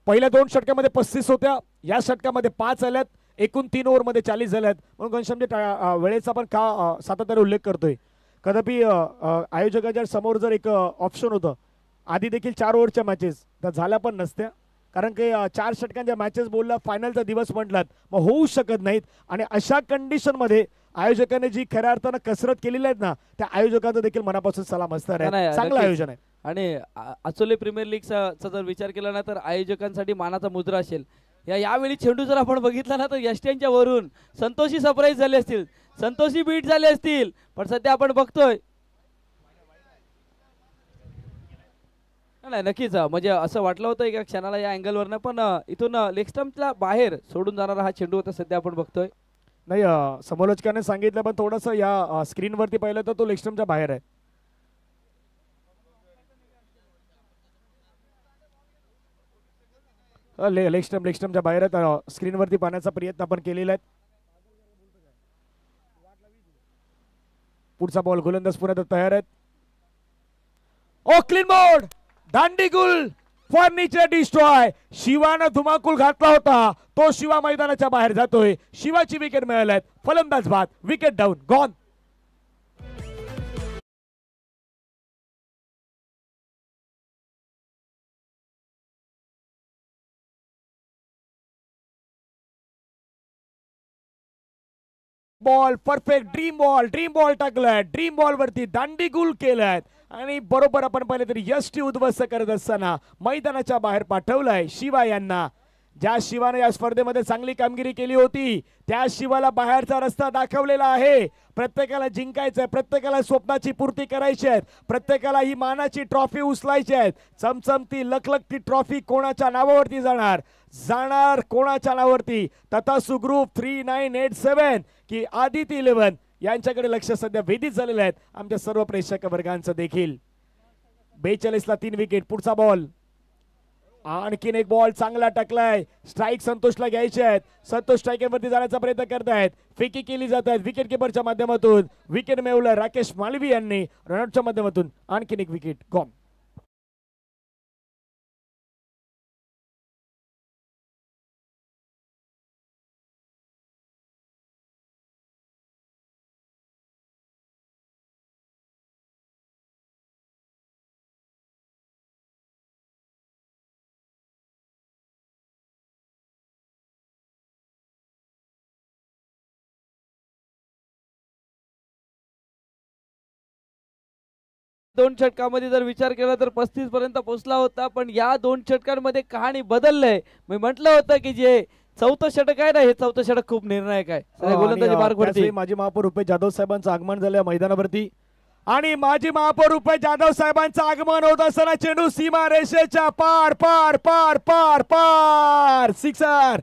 पहिल्या 2 षटकामध्ये 35 होत्या. या षटकामध्ये 5 आल्यात. एकूण 3 ओव्हरमध्ये 40 झाल्यात. म्हणून घनश्यामच्या वेळेचा आपण का सातत्याने उल्लेख करतोय. कदापि आयोजकाच्या समोर जर एक ऑप्शन होतं आधी देखील 4 ओव्हरच्या मॅचेस त्या झाल्या पण नसत्या. कारण की 4 षटकांच्या मॅचेस बोलला फायनलचा दिवस म्हटलात मग होऊ शकत नाहीत. आणि अशा कंडिशनमध्ये आयोजकांनी जी खऱ्या अर्थानं कसरत केलेली आहेत ना त्या आयोजकांचा देखील मनापासून सलाम असणार आहे. चांगलं आयोजन आहे. आणि आचोले प्रीमियर लीगचा जर विचार केला ना तर आयोजकांसाठी मानाचा मुद्रा असेल. यावेळी चेंडू जर आपण बघितला ना तर यष्ट्यांच्या वरून संतोषी सरप्राईज झाले असतील. संतोषी बीट झाले असतील. पण सध्या आपण बघतोय नाही नक्कीच म्हणजे असं वाटलं होतं एका क्षणाला या अँगलवरनं. पण इथून लेग स्टंपला बाहेर सोडून जाणारा हा चेंडू होता सध्या आपण बघतोय. नाही समालोचकाने सांगितलं पण थोडंसं या स्क्रीनवरती पाहिलं तर तो लेग स्टंपच्या बाहेर आहे. लेग स्टंपच्या बाहेर आहेत. स्क्रीनवरती पाहण्याचा प्रयत्न आपण केलेला आहे. पुढचा बॉल गोलंदाज पुन्हा तयार आहेत. Oh clean bowled. दांडीगुल फर्निचर डिस्ट्रॉय. शिवानं धुमाकूल घातला होता तो शिवा मैदानाच्या बाहेर जातोय. शिवाची विकेट मिळाल्यात. फलंदाज बाद. Wicket down. Gone. Ball perfect dream ball टाकलाय. ड्रीम बॉल वरती दांडीगुल केलाय आणि बरोबर आपण पाहिलं तरी यष्टी उद्ध्वस्त करत असताना मैदानाच्या बाहेर पाठवलाय शिवा यांना. ज्या शिवाने या स्पर्धेमध्ये चांगली कामगिरी केली होती त्या शिवाला बाहेरचा रस्ता दाखवलेला आहे. प्रत्येकाला जिंकायचंय. प्रत्येकाला स्वप्नाची पूर्ती करायची आहे. प्रत्येकाला ही मानाची ट्रॉफी उचलायची आहे. चमचमती लखलखती ट्रॉफी कोणाच्या नावावरती जाणार कोणाच्या नावावरती. तथासु ग्रुप 3987 की आदिती 11 यांच्याकडे लक्ष सध्या वेधित झालेलं आहे आमच्या सर्व प्रेक्षक वर्गांचं देखील. 42ला 3 विकेट. पुढचा बॉल. आणखीन एक बॉल चांगला टाकलाय. स्ट्राईक संतोषला घ्यायचे आहेत. संतोष स्ट्राईकवरती जाण्याचा प्रयत्न करतायत. फेकी केली जात आहेत विकेट किपरच्या माध्यमातून. विकेट मिळवलं राकेश मालवी यांनी. रनआउटच्या माध्यमातून आणखीन एक विकेट गॉन. दोन षटकामध्ये जर विचार केला तर 35 पर्यंत पोहोचला होता. पण या 2 षटकांमध्ये कहाणी बदललंय. मी म्हटलं होतं की जे 4थं षटक आहे ना हे 4थं षटक खूप निर्णायक आहे. गोलंदाजी मार्गवरती माजी महापौर रुपये जाधव साहेबांचं आगमन झालं मैदानावरती आणि माजी महापौर रुपये जाधव साहेबांचं आगमन होत असताना चेंडू सीमा रेषेच्या पार पार पार पार पार. सिक्सर.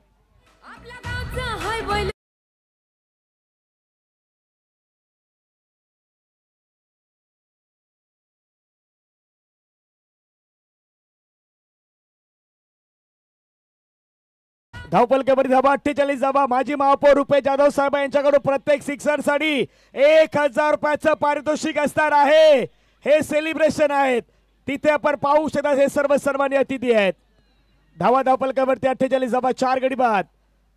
धावपलकेवरती धावा 48 धावा. माजी महापौर रुपे जाधव साहेब यांच्याकडून प्रत्येक सिक्सर साठी 1000 रुपयाचं पारितोषिक असणार आहे. हे सेलिब्रेशन आहेत, तिथे आपण पाहू शकता. हे सर्व सन्मान्य अतिथी आहेत. धावा धावपलकेवरती 48 धावा, 4 गडी बाद,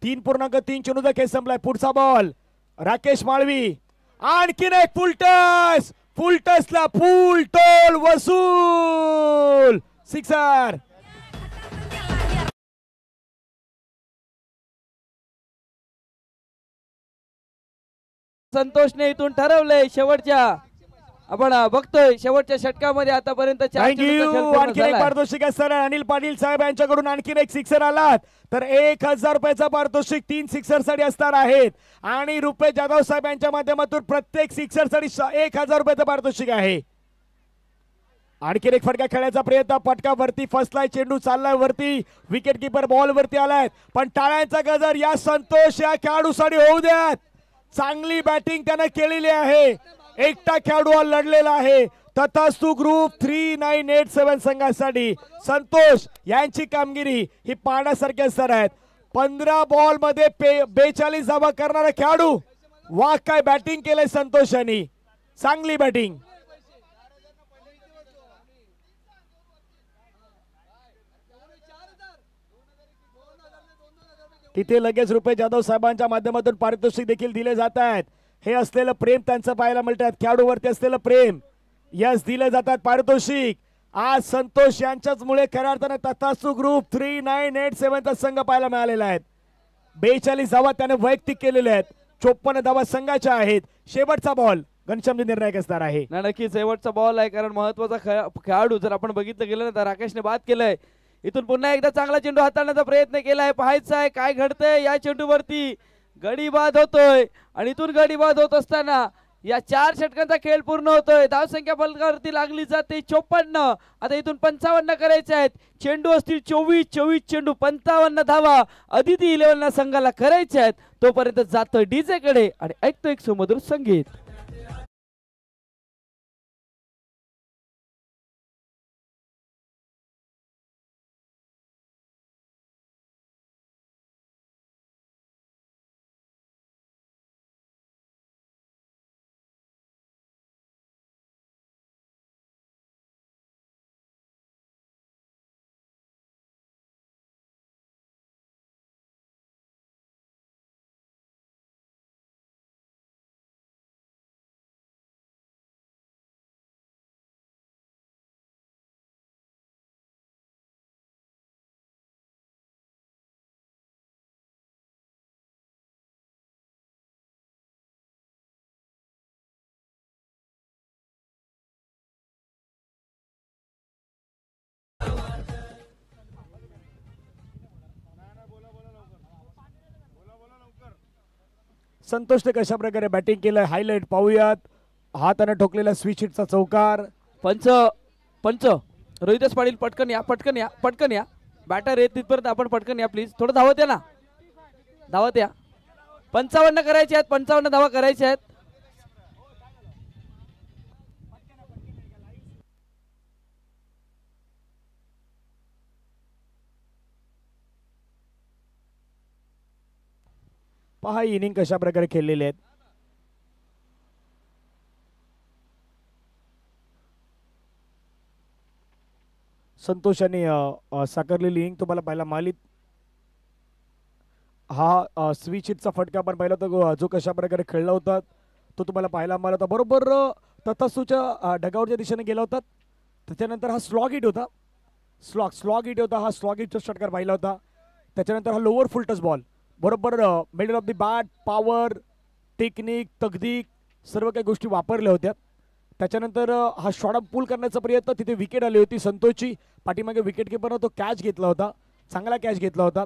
3.3 चेंडूचा खेळ संपलाय. पुढचा बॉल राकेश माळवी, आणखीन एक फुलटस, फुलटसला फुल टोल वसूल, सिक्सर. संतोषने इथून ठरवलंय शेवटच्या, आपण बघतोय शेवटच्या षटकामध्ये आतापर्यंत 4 चेंडूचा खेळ पूर्ण आणखीन एक झालाय. पारितोषिक असणार. अनिल पाटील साहेब यांच्याकडून आणखीन एक सिक्सर आलात तर 1000 रुपयाचा पारितोषिक 3 सिक्सर साठी असणार आहेत. आणि रुपे जाधव साहेब यांच्या माध्यमातून प्रत्येक सिक्सर साठी 1000 रुपयाचं पारितोषिक आहे. आणखीन एक फटका खेळण्याचा प्रयत्न, पटका वरती फसलाय, चेंडू चाललाय वरती, विकेट किपर बॉल वरती आलाय. पण टाळ्यांचा गजर या संतोष या खेळाडूसाठी होऊ द्यात. चांगली बॅटिंग त्यानं केलेली आहे. एकटा खेळाडू हा लढलेला आहे. तथास्तु ग्रुप 3987 संघासाठी संतोष यांची कामगिरी ही पाहण्यासारखी असणार आहेत. 15 बॉल मध्ये 42 धावा करणारा खेळाडू. वा काय बॅटिंग केलंय संतोष यांनी, चांगली बॅटिंग. तिथे लगेच रुपे जाधव साहेबांच्या माध्यमातून पारितोषिक देखील दिले जात आहेत. हे असलेलं प्रेम त्यांचं पाहायला मिळतात. खेळाडूवरती असलेलं प्रेम यस दिले जातात पारितोषिक. आज संतोष यांच्याच मुळे खऱ्या अर्थाने तथास्तु ग्रुप 3987 चा संघ पाहायला मिळालेला आहे. 42 धावा त्याने वैयक्तिक केलेल्या आहेत, 54 धावा संघाच्या आहेत. शेवटचा बॉल घनश्यामजी निर्णायक असणार आहे. नक्कीच शेवटचा बॉल आहे, कारण महत्वाचा खेळाडू जर आपण बघितलं गेलं ना तर राकेशने बाद केलंय. इथून पुन्हा एकदा चांगला चेंडू हाताळण्याचा प्रयत्न केलाय. पाहायचं आहे काय घडतंय या चेंडूवरती. गडी बाद होतोय आणि इथून गडी बाद होत असताना या 4 षटकांचा खेळ पूर्ण होतोय. धावसंख्या फलकावरती लागली जाते 54. आता इथून 55 करायचे आहेत. चेंडू असतील 24 चेंडू, 55 धावा अदिती 11 संघाला करायचे आहेत. तोपर्यंत जातोय डीजे कडे आणि ऐकतो एक सुमधुर संगीत. संतोषने कशा प्रकारे बॅटिंग केलं हायलाइट पाहूयात. हाताने ठोकलेला स्विच हिटचा चौकार. पंच रोहितेश पाटील पटकन या, पटकन या, पटकन या. बॅटर येत तिथपर्यंत आपण पटकन या प्लीज. थोडं धावत या ना, धावत या. 55 करायचे आहेत, 55 धावा करायचे आहेत. पहा इनिंग कशा प्रकारे खेळलेले आहेत. संतोष यांनी साकारलेली इनिंग तुम्हाला पाहायला मिळाली. हा स्विच हिटचा फटका आपण पाहिला होता, जो कशा प्रकारे खेळला होता तो तुम्हाला पाहायला मिळाला होता. बरोबर तथास्तूच्या ढगावरच्या दिशेने गेला होता. त्याच्यानंतर हा स्लॉग हिट होता, स्लॉग हिट होता. हा स्लॉग हिटचा षटकार पाहिला होता. त्याच्यानंतर हा लोअर फुल टच बॉल, बरोबर middle of the bat, power, technique, तकदीक सर्व काही गोष्टी वापरल्या होत्या. त्याच्यानंतर हा शॉट पुल करण्याचा प्रयत्न, तिथे विकेट आली होती संतोषची. पाठीमागे विकेट किपरनं तो कॅच घेतला होता, चांगला कॅच घेतला होता.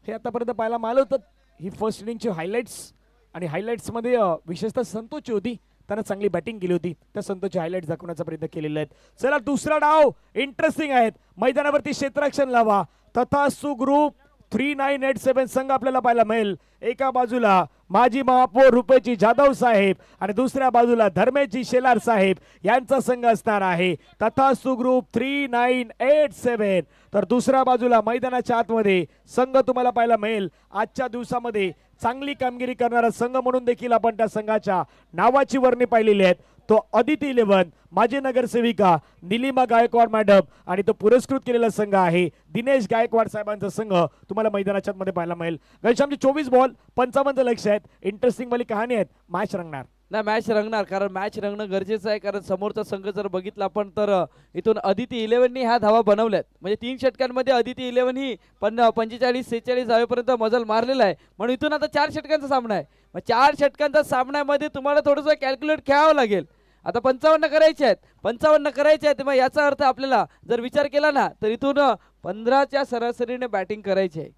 हे आतापर्यंत पाहायला मिळालं होतं. ही फर्स्ट इनिंगची हायलाइट्स, आणि हायलाइट्समध्ये विशेषतः संतोषची होती, त्यानं चांगली बॅटिंग केली होती. त्या संतोषची हायलाइट्स दाखवण्याचा प्रयत्न केलेला आहे. चला दुसरा डाव इंटरेस्टिंग आहेत. मैदानावरती क्षेत्ररक्षण लावा. तथास्तु ग्रुप 3987 संघ आपल्याला पाहायला मिळेल. एका बाजूला माजी महापौर रुपेची जाधव साहेब आणि दुसऱ्या बाजूला धर्मेची शेलार साहेब यांचा संघ असणार आहे. तथास्तु ग्रुप 3987. तर दुसऱ्या बाजूला मैदानाच्या आतमध्ये संघ तुम्हाला पाहायला मिळेल. आजच्या दिवसामध्ये चांगली कामगिरी करणारा संघ म्हणून देखील आपण त्या संघाच्या नावाची वर्णी पाहिलेली आहेत. तो अदिती 11 माजी नगरसेविका निलिमा गायकवाड मॅडम आणि तो पुरस्कृत केलेला संघ आहे दिनेश गायकवाड साहेबांचा संघ तुम्हाला मैदानाच्या मध्ये पाहायला मिळेल. घनश्यामची 24 बॉल 55 लक्ष आहेत. इंटरेस्टिंग वाली कहाणी आहेत. मॅच रंगणार नाही, मॅच रंगणार, कारण मॅच रंगणं गरजेचं आहे. कारण समोरचा संघ जर बघितला आपण तर इथून अदिती 11नी ह्या धावा बनवल्यात. म्हणजे 3 षटकांमध्ये अदिती 11 ही 45-46 धावेपर्यंत मजल मारलेला आहे. म्हणून इथून आता 4 षटकांचा सामना आहे. मग 4 षटकांचा सामन्यामध्ये तुम्हाला थोडंसं कॅल्क्युलेट खेळावं लागेल. आता 55 करायचे आहेत, 55 करायचे आहेत. मग याचा अर्थ आपल्याला जर विचार केला ना तर इथून 15च्या सरासरीने बॅटिंग करायची आहे.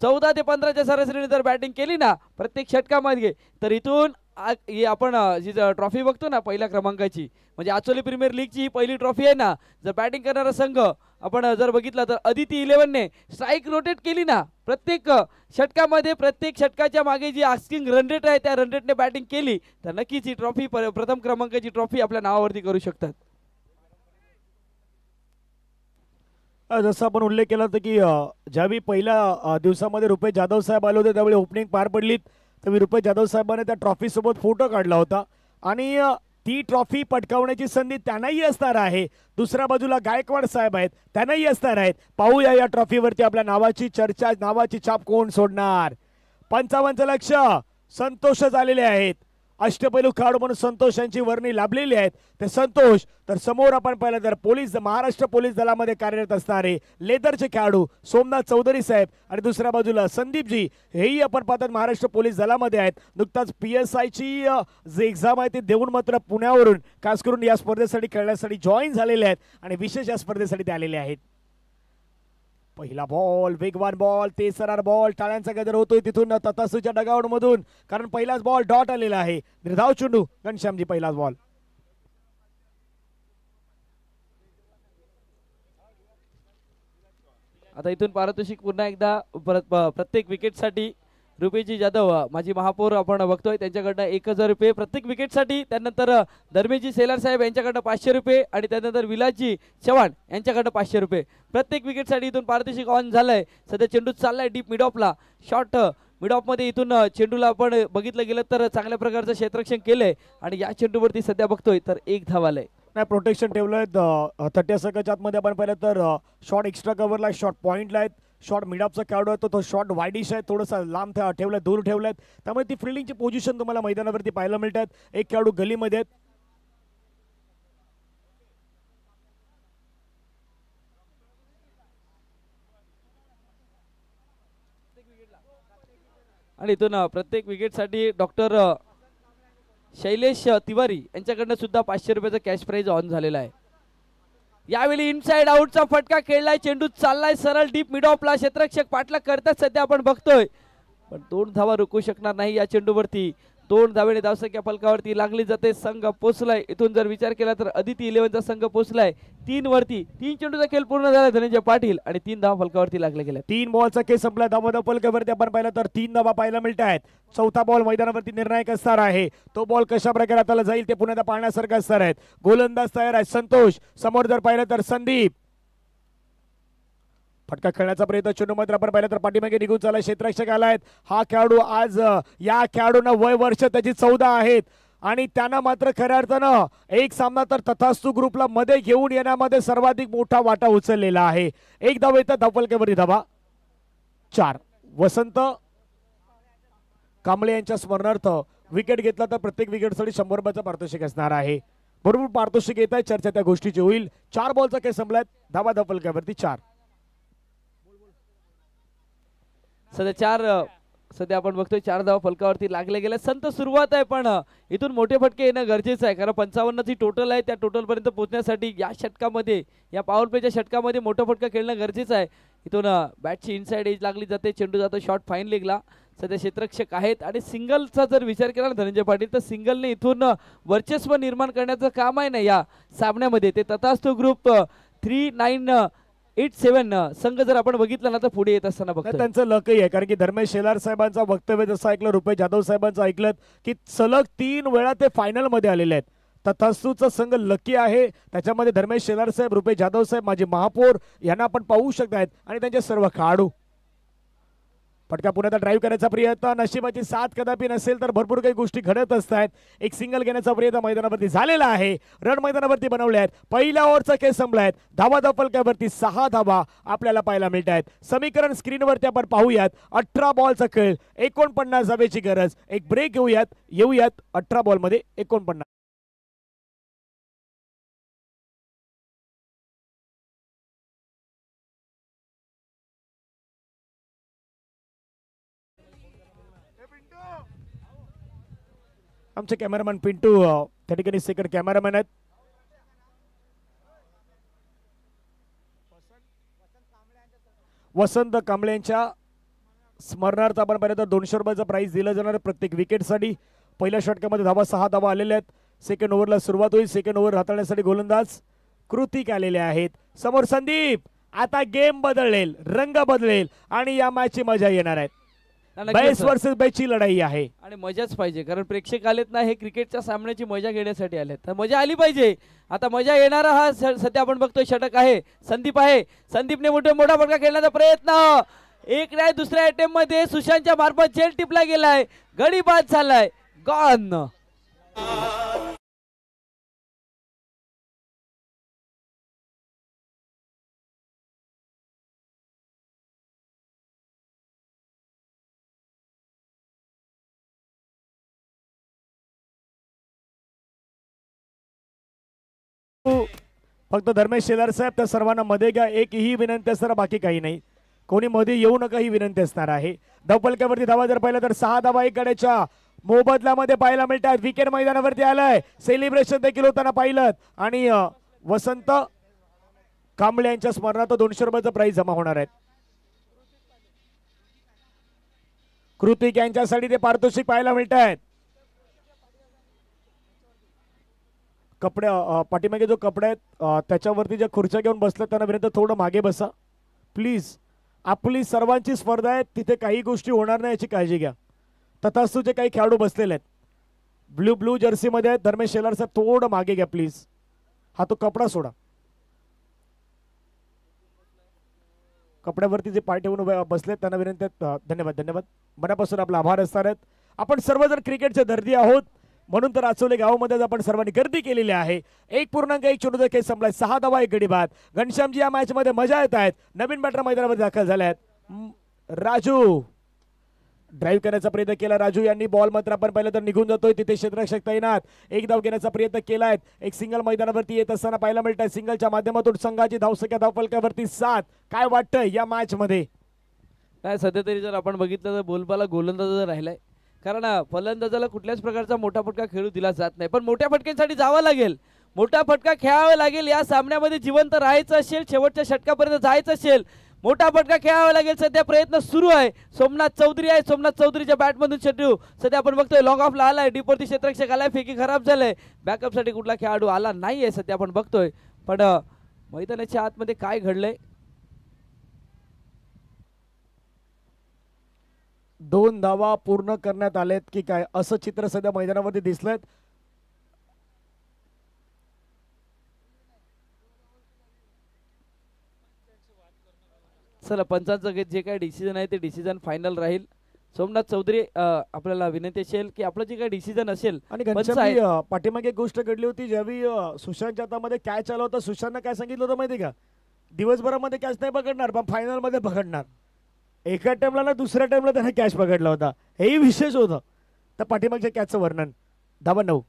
14 ते 15च्या सरासरीने जर बॅटिंग केली ना प्रत्येक षटकामध्ये तर इथून आपण जी ट्रॉफी बघतो ना पहिल्या क्रमांकाची, म्हणजे आचोली प्रीमियर लीगची ही पहिली ट्रॉफी आहे ना, जर बॅटिंग करणारा संघ आपण जर बघितला तर अदिती 11ने स्ट्राईक रोटेट केली ना प्रत्येक षटकामध्ये, प्रत्येक षटकाच्या मागे जी आस्किंग रन रेट आहे त्या रन रेटने बॅटिंग केली तर नक्कीच ही ट्रॉफी प्रथम क्रमांकाची ट्रॉफी आपल्या नावावरती करू शकतात. जसं आपण उल्लेख केला होता की ज्यावेळी पहिल्या दिवसामध्ये रुपेश जाधव साहेब आले होते त्यावेळी ओपनिंग पार पडलीत. त्यावेळी रुपेश जाधव साहेबांनी त्या ट्रॉफी सोबत फोटो काढला होता आणि ती ट्रॉफी पटकावण्याची संधी त्यांनाही असणार आहे. दुसऱ्या बाजूला गायकवाड साहेब आहेत, त्यांनाही असणार आहेत. पाहूया या ट्रॉफीवरती आपल्या नावाची चर्चा, नावाची छाप कोण सोडणार. 55 लक्ष संतोष झालेले आहेत. अष्टपैलू खेळाडू म्हणून संतोष यांची वर्णी लाभलेली आहेत. ते संतोष तर समोर आपण पाहिलं तर महाराष्ट्र पोलीस दलामध्ये कार्यरत असणारे लेदरचे खेळाडू सोमनाथ चौधरी साहेब आणि दुसऱ्या बाजूला संदीपजी हेही आपण पाहतात महाराष्ट्र पोलीस दलामध्ये आहेत. नुकताच PSI ची जे एक्झाम आहे ते देऊन मात्र पुण्यावरून खास करून या स्पर्धेसाठी खेळण्यासाठी जॉईन झालेले आहेत आणि विशेष या स्पर्धेसाठी ते आलेले आहेत. पहिला बॉल वेगवान बॉल, तेसरार बॉल, टाळ्यांचा गजर होतोय तिथून ततासूच्या डगाउट मधून, कारण पहिलाच बॉल डॉट आलेला आहे. निर्धाव चेंडू घनश्यामजी पहिलाच बॉल. आता इथून पारितोषिक पुन्हा एकदा प्रत्येक विकेटसाठी रुपेशजी जाधव माजी महापौर आपण बघतोय त्यांच्याकडनं 1000 रुपये प्रत्येक विकेटसाठी. त्यानंतर धर्मेशजी सेलार साहेब यांच्याकडनं 500 रुपये आणि त्यानंतर विलासजी चव्हाण यांच्याकडनं 500 रुपये प्रत्येक विकेटसाठी. इथून पारितोषिक ऑन झालंय. सध्या चेंडू चाललाय डीप मिड ऑफला. शॉर्ट मिड ऑफ मध्ये इथून चेंडूला आपण बघितलं गेलं तर चांगल्या प्रकारचं क्षेत्ररक्षण केलंय आणि या चेंडूवरती सध्या बघतोय तर 1 धाव आलंय. नाही, प्रोटेक्शन ठेवलंय. 30 सेकंडच्या आतमध्ये आपण पाहिलं तर शॉर्ट एक्स्ट्रा कव्हरला, शॉर्ट पॉईंटला आहेत. शॉर्ट मिडअपचा खेळाडू आहे तो शॉर्ट वाईडिश आहे, थोडासा लांब ठेवलाय, दूर ठेवलाय. त्यामुळे ती फिल्डिंगची पोझिशन तुम्हाला मैदानावरती पाहायला मिळतात. एक खेळाडू गलीमध्ये आहेत. आणि इथून प्रत्येक विकेटसाठी डॉक्टर शैलेश तिवारी यांच्याकडनं सुद्धा 500 रुपयाचा कॅश प्राइज ऑन झालेला आहे. यावेळी इनसाइड आउटचा फटका खेळलाय. चेंडू चाललाय सरळ डीप मिड ऑफला. क्षेत्ररक्षक पाठलाग करतात सध्या आपण बघतोय, पण 2 धावा रोखू शकणार नाही या चेंडूवरती. 2 धावेने धावसंख्या फलकावरती लागली जाते. संघ पोचलाय. इथून जर विचार केला तर अदिती 11चा संघ पोचलाय 3 वरती. 3 चेंडूचा खेळ पूर्ण झाला धनंजय पाटील आणि 3 धावा फलकावरती लागले गेले. 3 बॉलचा खेळ संपला. धावा फलकावरती आपण पाहिलं तर 3 धावा पाहायला मिळत आहेत. चौथा बॉल मैदानावरती निर्णायक असणार आहे. तो बॉल कशा प्रकारे हाताला जाईल ते पुन्हा पाहण्यासारखं असणार आहेत. गोलंदाज तयार आहे संतोष. समोर जर पाहिलं तर संदीप. फटका खेळण्याचा प्रयत्न चेंडू मात्र आपण पाहिलं तर पाठीमागे निघून चालला. क्षेत्ररक्षक आलायत. हा खेळाडू आज या खेळाडूंना वय वर्ष त्याची 14 आहेत आणि त्यानं मात्र खऱ्या अर्थानं एक सामना तर तथास्तू ग्रुपला मध्ये घेऊन येण्यामध्ये सर्वाधिक मोठा वाटा उचललेला आहे. 1 धाव येतात. धावफलकावरती धावा 4. वसंत कांबळे यांच्या स्मरणार्थ विकेट घेतला तर प्रत्येक विकेटसाठी 100 रुपयाचं पारितोषिक असणार आहे. बरोबर पारितोषिक येत आहे. चर्चा त्या गोष्टीची होईल. 4 बॉलचा खेळ संपलाय. धावा धावफलकावरती 4. सध्या आपण बघतोय 4 धावा फलकावरती लागले गेले. संत सुरुवात आहे, पण इथून मोठे फटके येणं गरजेचं आहे, कारण 55 ची टोटल आहे. त्या टोटल पर्यंत पोहोचण्यासाठी या षटकामध्ये, या पॉवर प्लेच्या षटकामध्ये मोठं फटका खेळणं गरजेचं आहे. इथून बॅटची इनसाइड एज लागली जाते. चेंडू जातो शॉर्ट फाईन लेगला. सध्या क्षेत्ररक्षक आहेत आणि सिंगलचा जर विचार केला ना धनंजय पाटील तर सिंगलने इथून वर्चस्व निर्माण करण्याचं काम आहे ना या सामन्यामध्ये. ते तथास्तु ग्रुप 3987 संघ जर आपण बघितला ना तर पुढे येत असताना बघतो. त्यांचं लकही आहे, कारण की धर्मेश शेलार साहेबांचा वक्तव्य जसं ऐकलं, रुपेश जाधव साहेबांचं ऐकलं की सलग 3 वेळा ते फायनल मध्ये आलेले आहेत. तथास्तूचा संघ लकी आहे, त्याच्यामध्ये धर्मेश शेलार साहेब, रुपेश जाधव साहेब, माझे महापौर यांना आपण पाहू शकतायत आणि त्यांचे सर्व खेळाडू. फटका पुण्याचा ड्राईव्ह करायचा प्रयत्न, नशिबाची साथ कदापि नसेल तर भरपूर काही गोष्टी घडत असतात. एक सिंगल घेण्याचा प्रयत्न मैदानावरती झालेला आहे. रन मैदानावरती बनवले आहेत. पहिल्या ओव्हरचा खेळ संपलाय. धावा फलकावरती 6 धावा आपल्याला पाहायला मिळत आहेत. समीकरण स्क्रीनवरती आपण पाहूयात. 18 बॉलचा खेळ, 49 धावेची गरज. एक ब्रेक येऊयात 18 बॉलमध्ये 49. आमचे कॅमेरामॅन पिंटू त्या ठिकाणी सेकंड कॅमेरामॅन आहेत. वसंत कांबळेंच्या स्मरणार्थ आपण पाहिलं तर 200 रुपयाचा प्राइस दिला जाणार प्रत्येक विकेटसाठी. पहिल्या षटकामध्ये 6 धावा आलेल्या आहेत. सेकंड ओव्हरला सुरुवात होईल. सेकंड ओव्हर हाताळण्यासाठी गोलंदाज कृतिक आलेले आहेत. समोर संदीप. आता गेम बदलेल, रंग बदलेल आणि या मॅचची मजा येणार आहे. बेस वर्सेस बेसची लढाई आहे आणि मजाच पाहिजे, कारण प्रेक्षक आलेत ना हे क्रिकेटच्या सामन्याची मजा घेण्यासाठी आलेत, तर मजा आली पाहिजे. आता मजा येणारा हा सध्या आपण बघतोय षटक आहे. संदीप आहे. संदीपने मोठा फटका खेळण्याचा प्रयत्न, एक नाही दुसऱ्या अटेम्प्ट मध्ये सुशांतच्या मार्फत झेल टिपला गेलाय, गडी बाद झालाय, गॉन. फक्त धर्मेश शेलार साहेब त्या सर्वांना मध्ये घ्या. एक ही विनंती असणार, बाकी काही नाही. कोणी मध्ये येऊ नका ही विनंती असणार आहे. धावफलकावरती धावा जर पाहिलं तर 6 धावा एक गड्याच्या मोबदल्यामध्ये पाहायला मिळतात. विकेट मैदानावरती आलाय. सेलिब्रेशन देखील होताना पाहिलं आणि वसंत कांबळे यांच्या स्मरणार्थ 200 रुपयाचा प्राइस जमा होणार आहे. कृतिक यांच्यासाठी ते पारितोषिक पाहायला मिळत आहेत. कपडे पाठीमागे जो कपडे आहेत त्याच्यावरती ज्या खुर्च्या घेऊन बसल्या त्यांना विनंती थोडं मागे बसा प्लीज. आपली सर्वांची स्पर्धा आहे, तिथे काही गोष्टी होणार नाही याची काळजी घ्या. तथास्तु जे काही खेळाडू बसलेले आहेत ब्लू जर्सी मध्ये आहेत, धर्मेश शेलार साहेब थोडं मागे घ्या प्लीज. हा तो कपडा सोडा. कपड्यावरती जे पाय ठेवून बसलेत त्यांना विनंती आहेत. धन्यवाद. मनापासून आपला आभार असणार आहेत. आपण सर्वजण क्रिकेटचे दर्दी आहोत, म्हणून तर आचोले गावामध्ये आपण सर्वांनी गर्दी केलेली आहे. 1.1 चुनूचा खेळ संपलाय. 6 धावा एक गडी बाद. घनश्यामजी या मॅच मध्ये मजा येत आहेत. नवीन बॅटर मैदानामध्ये दाखल झाले आहेत. राजू ड्राईव्ह करण्याचा प्रयत्न केला. राजू यांनी बॉल मात्र आपण पाहिलं तर निघून जातोय. तिथे क्षेत्ररक्षक तैनात. एक धाव घेण्याचा प्रयत्न केलाय. एक सिंगल मैदानावरती येत असताना पाहायला मिळत आहे. सिंगलच्या माध्यमातून संघाची धावसंख्या धावफलकावरती 7. काय वाटतंय या मॅच मध्ये? काय सध्या तरी जर आपण बघितलं तर बोलबाला गोलंदाज राहिलाय, कारण फलंदाजाला कुठल्याच प्रकारचा मोठा फटका खेळू दिला जात नाही. पण मोठ्या फटक्यांसाठी जावं लागेल, मोठा फटका खेळावा लागेल. या सामन्यामध्ये जिवंत राहायचं असेल, शेवटच्या षटकापर्यंत जायचं असेल, मोठा फटका खेळावा लागेल. सध्या प्रयत्न सुरू आहे. सोमनाथ चौधरी आहे. सोमनाथ चौधरीच्या बॅटमधून चेंडू सध्या आपण बघतोय लॉंग ऑफला आलाय. डीपवरती क्षेत्ररक्षक आलाय. फेकी खराब झालाय. बॅकअपसाठी कुठला खेळाडू आला नाहीये सध्या आपण बघतोय. पण मैदानाच्या आतमध्ये काय घडलंय? 2 धावा पूर्ण करण्यात आलेत की काय असं चित्र सध्या मैदानावरती दिसलंय. चला पंचांचं जे काही डिसिजन आहे ते डिसिजन फायनल राहील. सोमनाथ चौधरी आपल्याला विनंती असेल की आपलं जे काही डिसिजन असेल. आणि पाठीमागे एक गोष्ट घडली होती, ज्यावेळी सुशांतच्या हातामध्ये कॅच आला होता. सुशांतनं काय सांगितलं होतं माहिती का? दिवसभरामध्ये कॅच नाही पकडणार, पण फायनल मध्ये पकडणार. एका टाइमला ना दुसऱ्या टाइमला त्याने कॅच पकडला होता. हेही विशेष होतं. तर पाठीमागच्या कॅचचं वर्णन. धावा 9.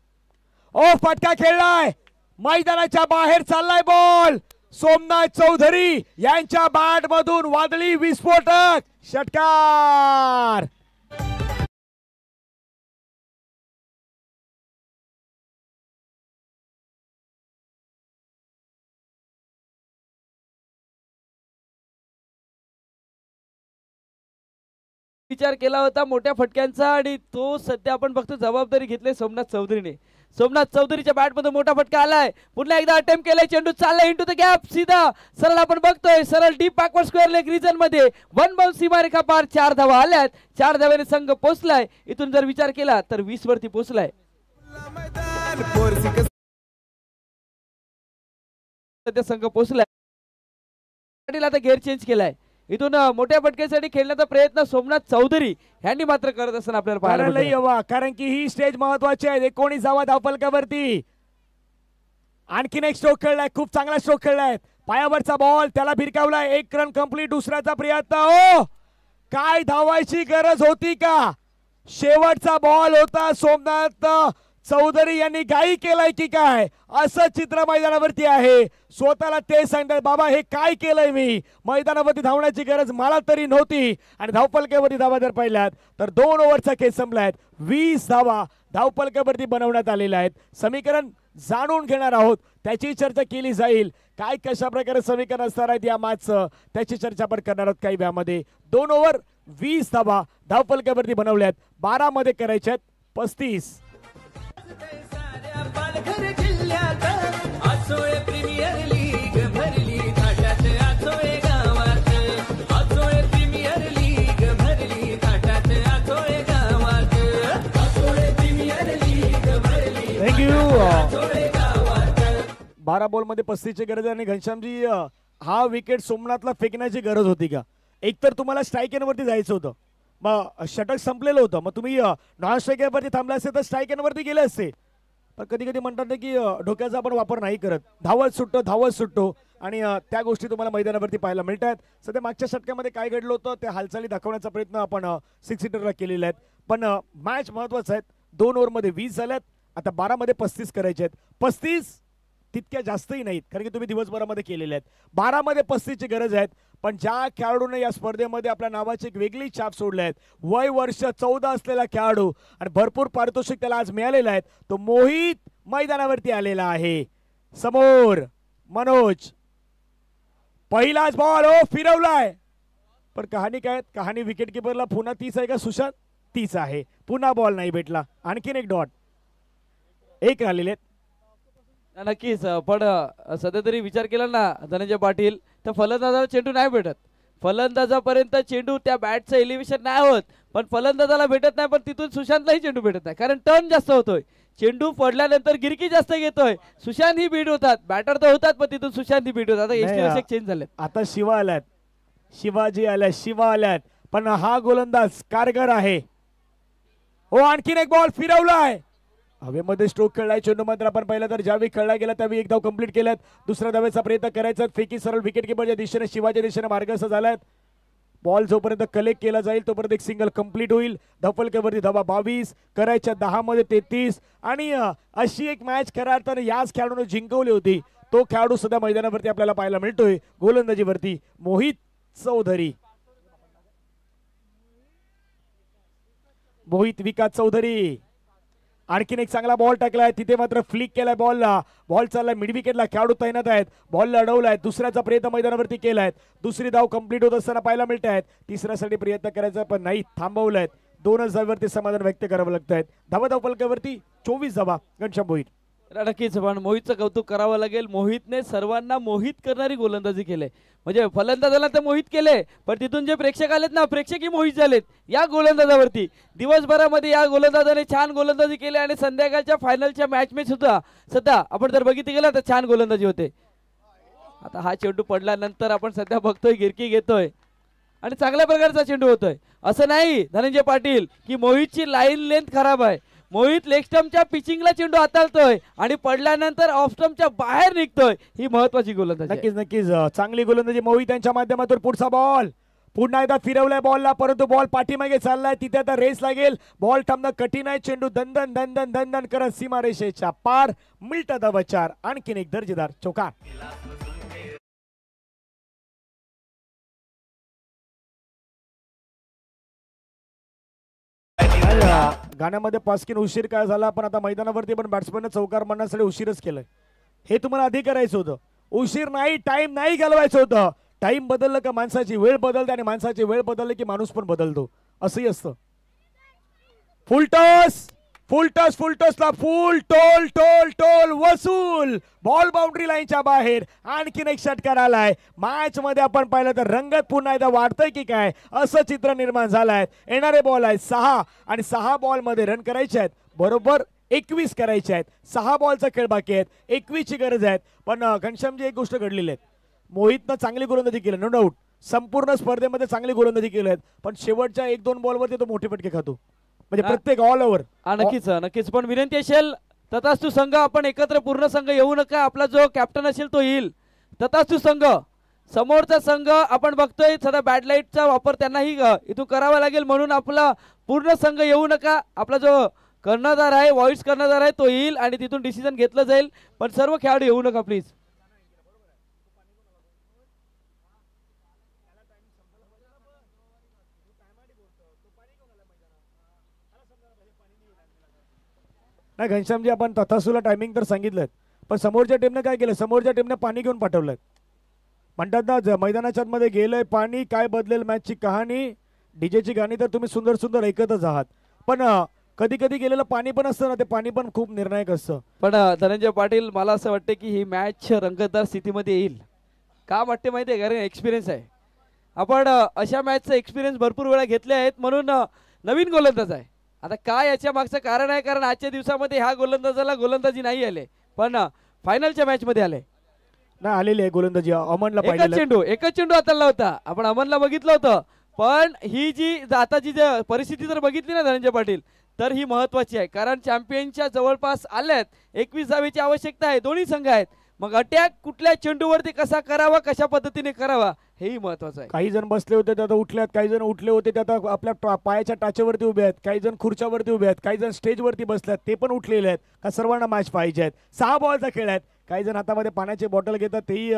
ओ फटका खेळलाय. मैदानाच्या बाहेर चाललाय बॉल. सोमनाथ चौधरी यांच्या बॅट मधून वादळी विस्फोटक षटकार. विचार केला होता मोठ्या फटक्यांचा आणि तो सध्या आपण बघतो जबाबदारी घेतली सोमनाथ चौधरीने. सोमनाथ चौधरीच्या बॅटमध्ये मोठा फटका आलाय. पुन्हा एकदा अटेम्प्ट केलाय. चेंडू चाललाय इंटू द गॅप. सीधा सरळ आपण बघतोय सरळ deep backward square leg region मध्ये 1 बाउंस सीमारेखा पार. 4 धावा आल्यात. 4 धाव्याने संघ पोहोचलाय. इथून जर विचार केला तर 20 वरती पोहोचलाय. सध्या संघ पोहोचलाय. पाटील आता गेअर चेंज केलाय. इथून मोठ्या फटकेसाठी खेळण्याचा प्रयत्न सोमनाथ चौधरी यांनी मात्र करत असताना आपल्याला पाहायला करायला मिळतंय. हवा, कारण की ही स्टेज महत्वाची आहे. 19 धावफलकावरती आणखीन एक स्ट्रोक खेळलाय, खूप चांगला स्ट्रोक खेळलाय. पायावरचा बॉल त्याला भिरकावलाय. 1 रन कंप्लीट. दुसऱ्याचा प्रयत्न. ओ काय धावायची गरज होती का? शेवटचा बॉल होता. सोमनाथ चौधरी यांनी घाई केलाय की काय, असं चित्र मैदानावरती आहे. स्वतःला ते सांगतात, बाबा हे काय केलंय मी, मैदानावरती धावण्याची गरज मला तरी नव्हती. आणि धावफलकावरती धावा जर पाहिल्यात तर 2 ओव्हरचा खेळ संपलाय. 20 धावा धावफलकावरती बनवण्यात आलेल्या आहेत. समीकरण जाणून घेणार आहोत, त्याची चर्चा केली जाईल. काय कशा प्रकारे समीकरण असणार आहेत या मॅचचं, त्याची चर्चा आपण करणार आहोत काही वेळामध्ये. 2 ओव्हर 20 धावा धावफलकावरती बनवल्यात. 12 मध्ये करायच्यात 35. थँक्यू. 12 बॉल मध्ये 35ची गरज आहे. आणि घनश्यामजी हा विकेट सोमनाथला फेकण्याची गरज होती का? एकतर तुम्हाला स्ट्राईक एनवरती जायचं होतं, मग षटक संपलेलं होतं, मग तुम्ही नॉन स्ट्राईक एनवरती थांबले असते तर स्ट्राईक एनवरती गेले असते. पण कधी कधी म्हणतात ना की डोक्याचा आपण वापर नाही करत, धावत सुटतो आणि त्या गोष्टी तुम्हाला मैदानावरती पाहायला मिळतात. सध्या मागच्या षटकामध्ये काय घडलं होतं त्या हालचाली दाखवण्याचा प्रयत्न आपण 6 सीटरला केलेला आहे. पण मॅच महत्वाचा आहे. 2 ओव्हरमध्ये 20 झाल्यात. आता 12 मध्ये 35 करायचे आहेत. 35 तितक्या जास्तही नाहीत, कारण की तुम्ही दिवसभरामध्ये केलेले आहेत. 12 मध्ये 35ची गरज आहे. पण ज्या खेळाडूने या स्पर्धेमध्ये आपल्या नावाची एक वेगळी छाप सोडली आहे, वय वर्ष 14 असलेला खेळाडू आणि भरपूर पारितोषिक त्याला आज मिळालेलं आहे, तो मोहित मैदानावरती आलेला आहे. समोर मनोज. पहिलाच बॉल फिरवलाय. पण कहाणी काय? कहाणी विकेट किपरला पुन्हा 30 आहे का सुशांत? 30 आहे. पुन्हा बॉल नाही भेटला. आणखीन एक डॉट. 1 राहिलेले आहेत. नक्कीच. पण सध्या तरी विचार केला ना धनंजय पाटील, तर फलंदाजाला चेंडू नाही भेटत. फलंदाजापर्यंत चेंडू त्या बॅटचं एलिव्हेशन नाही होत, पण फलंदाजाला भेटत नाही. पण तिथून सुशांतलाही चेंडू भेटत नाही, कारण टर्न जास्त होतोय. चेंडू पडल्यानंतर गिरकी जास्त घेतोय. सुशांत ही बीट होतात, बॅटर तर होतात, पण तिथून सुशांत ही बीट होतात. आता एसटी चेंज झाले. आता शिवा आल्यात, शिवाजी आल्या, शिवा आल्यात. पण हा गोलंदाज कारगर आहे. हो आणखीन एक बॉल फिरवलाय. हवेमध्ये स्ट्रोक खेळलाय चेंडू, मात्र आपण पहिला तर ज्यावेळी खेळला गेला त्यावेळी 1 धाव कंप्लीट केल्यात. दुसऱ्या धावेचा प्रयत्न करायचा. फेकी सरळ विकेट किपरच्या दिशेने शिवाच्या दिशेने मार्गस्थ झालाय. बॉल जोपर्यंत कलेक्ट केला जाईल तोपर्यंत एक सिंगल कंप्लीट होईल. धावफलकावरती धावा 22 करायच्या. 10 मध्ये 33. आणि अशी एक मॅच खऱ्या अर्थाने याच खेळाडूने जिंकवली होती. तो खेळाडू सध्या मैदानावरती आपल्याला पाहायला मिळतोय. गोलंदाजीवरती मोहित चौधरी. मोहित विकास चौधरी. आणखीन एक चांगला बॉल टाकलाय. तिथे मात्र फ्लिक केलाय बॉलला. बॉल चाललाय मिड विकेटला. खेळाडू तैनात आहेत. बॉलला अडवलाय. दुसऱ्याचा प्रयत्न मैदानावरती केलाय. दुसरी धाव कंप्लीट होत असताना पाहायला मिळत आहेत. तिसऱ्यासाठी प्रयत्न करायचा पण नाही, थांबवलाय. 2 धावांवरती समाधान व्यक्त करावं लागत आहेत. धावफलकावरती 24 धावा घनश्याम मोहित. नक्कीच. पण मोहितचं कौतुक करावं लागेल. मोहितने सर्वांना मोहित करणारी गोलंदाजी केले. म्हणजे फलंदाजाला तर मोहित केले, पण तिथून जे प्रेक्षक आलेत ना, प्रेक्षकही मोहित झालेत या गोलंदाजावरती. दिवसभरामध्ये या गोलंदाजाने छान गोलंदाजी केली आणि संध्याकाळच्या फायनलच्या मॅच मध्ये सुद्धा सध्या आपण जर बघितलं गेलं तर छान गोलंदाजी होते. आता हा चेंडू पडल्यानंतर आपण सध्या बघतोय गिरकी घेतोय आणि चांगल्या प्रकारचा चेंडू होतोय. असं नाही धनंजय पाटील की मोहितची लाईन लेंथ खराब आहे. मोहित लेग स्टंपच्या पिचिंगला चेंडू हाताळतोय आणि पडल्यानंतर ऑफ स्टंपच्या बाहेर निघतोय. ही महत्वाची गोलंदाजी. नक्कीच चांगली गोलंदाजी मोहित यांच्या माध्यमातून. पुढचा बॉल पुन्हा एकदा फिरवलाय बॉलला, परंतु बॉल पाठीमागे चाललाय. तिथे आता रेस लागेल. बॉल थांबणं कठीण आहे. चेंडू दंदन दंदन दंदन करत सीमारेषेच्या पार. मिळतं धावा 4. आणखीन एक दर्जेदार चौकार. गाण्यामध्ये पास्किन उशीर काय झाला, पण आता मैदानावरती पण बॅट्समॅन चौकार मारण्यासाठी उशीरच केलंय. हे तुम्हाला आधी करायचं होतं. उशीर नाही, टाइम नाही घालवायचं होतं. टाइम बदललं का माणसाची वेळ बदलते आणि माणसाची वेळ बदलली की माणूस पण बदलतो. असंही असतं. फुल टॉस ला फुल टोल टोल टोल वसूल. बॉल बाउंड्री लाईनच्या बाहेर. आणखीन एक षटकार आलाय. मॅच मध्ये आपण पाहिलं तर रंगत पुन्हा एकदा वाढतंय की काय असं चित्र निर्माण झालंय. येणारे बॉल आहेत 6 आणि 6 बॉल मध्ये रन करायचे आहेत. बरोबर 21 करायचे आहेत. 6 बॉलचा खेळ बाकी आहेत. 21 ची गरज आहे. पण घनश्यामजी एक गोष्ट घडलेली आहे. मोहितनं चांगली गोलंदाजी केली, नो डाऊट. संपूर्ण स्पर्धेमध्ये चांगली गोलंदाजी केली आहे, पण शेवटच्या 1-2 बॉलवरती तो मोठे फटके खातो, म्हणजे प्रत्येक ऑल ओव्हर. नक्कीच नक्कीच. पण विनंती असेल तथास्तु संघ आपण एकत्र पूर्ण संघ येऊ नका. आपला जो कॅप्टन असेल तो येईल. तथास्तु संघ समोरचा संघ आपण बघतोय सध्या बॅड लाईटचा वापर त्यांनाही इथून करावा लागेल, म्हणून आपला पूर्ण संघ येऊ नका. आपला जो कर्णधार आहे, व्हॉइस कर्णधार आहे, तो येईल आणि तिथून डिसिजन घेतलं जाईल. पण सर्व खेळाडू येऊ नका प्लीज. नाही घनश्यामजी, आपण तथास्तूला टायमिंग तर सांगितलं, पण समोरच्या टीमने काय केलं? समोरच्या टीमने पाणी घेऊन पाठवलंय. म्हणतात ना, मैदानाच्या आतमध्ये गेलंय पाणी, काय बदलेल मॅचची कहाणी. डीजेची गाणी तर तुम्ही सुंदर सुंदर ऐकतच आहात, पण कधी कधी गेलेलं पाणी पण असतं ना, ते पाणी पण खूप निर्णायक असतं. पण धनंजय पाटील, मला असं वाटतं की ही मॅच रंगतदार स्थितीमध्ये येईल. का वाटते माहिती आहे? कारण एक्सपिरियन्स आहे. आपण अशा मॅचचा एक्सपिरियन्स भरपूर वेळा घेतले आहेत, म्हणून नवीन गोलंदाज आहे. आता काय याच्या मागचं कारण आहे? कारण आजच्या दिवसामध्ये ह्या गोलंदाजाला गोलंदाजी नाही आले, पण फायनलच्या मॅच मध्ये आले. नाही आलेली आहे गोलंदाजी. अमनला पाहिजे एकच चेंडू हाताळला होता. आपण अमनला बघितलं होतं, पण ही जी आताची परिस्थिती जर बघितली ना धनंजय पाटील, तर ही महत्वाची आहे. कारण चॅम्पियनच्या जवळपास आल्यात. 21 धावेची आवश्यकता आहे. दोन्ही संघ आहेत. मग अटॅक कुठल्या चेंडूवरती कसा करावा, कशा पद्धतीने करावा, हेही महत्वाचं आहे. काही जण बसले होते त्यात उठल्यात, काही जण उठले होते त्यात आपल्या पायाच्या टाचेवरती उभे आहेत, काही जण खुर्च्यावरती उभे आहेत, काही जण स्टेजवरती बसल्यात, ते पण उठलेले आहेत. का सर्वांना मॅच पाहिजे आहेत. 6 बॉलचा खेळ आहेत. काही जण हातामध्ये पाण्याची बॉटल घेतात, तेही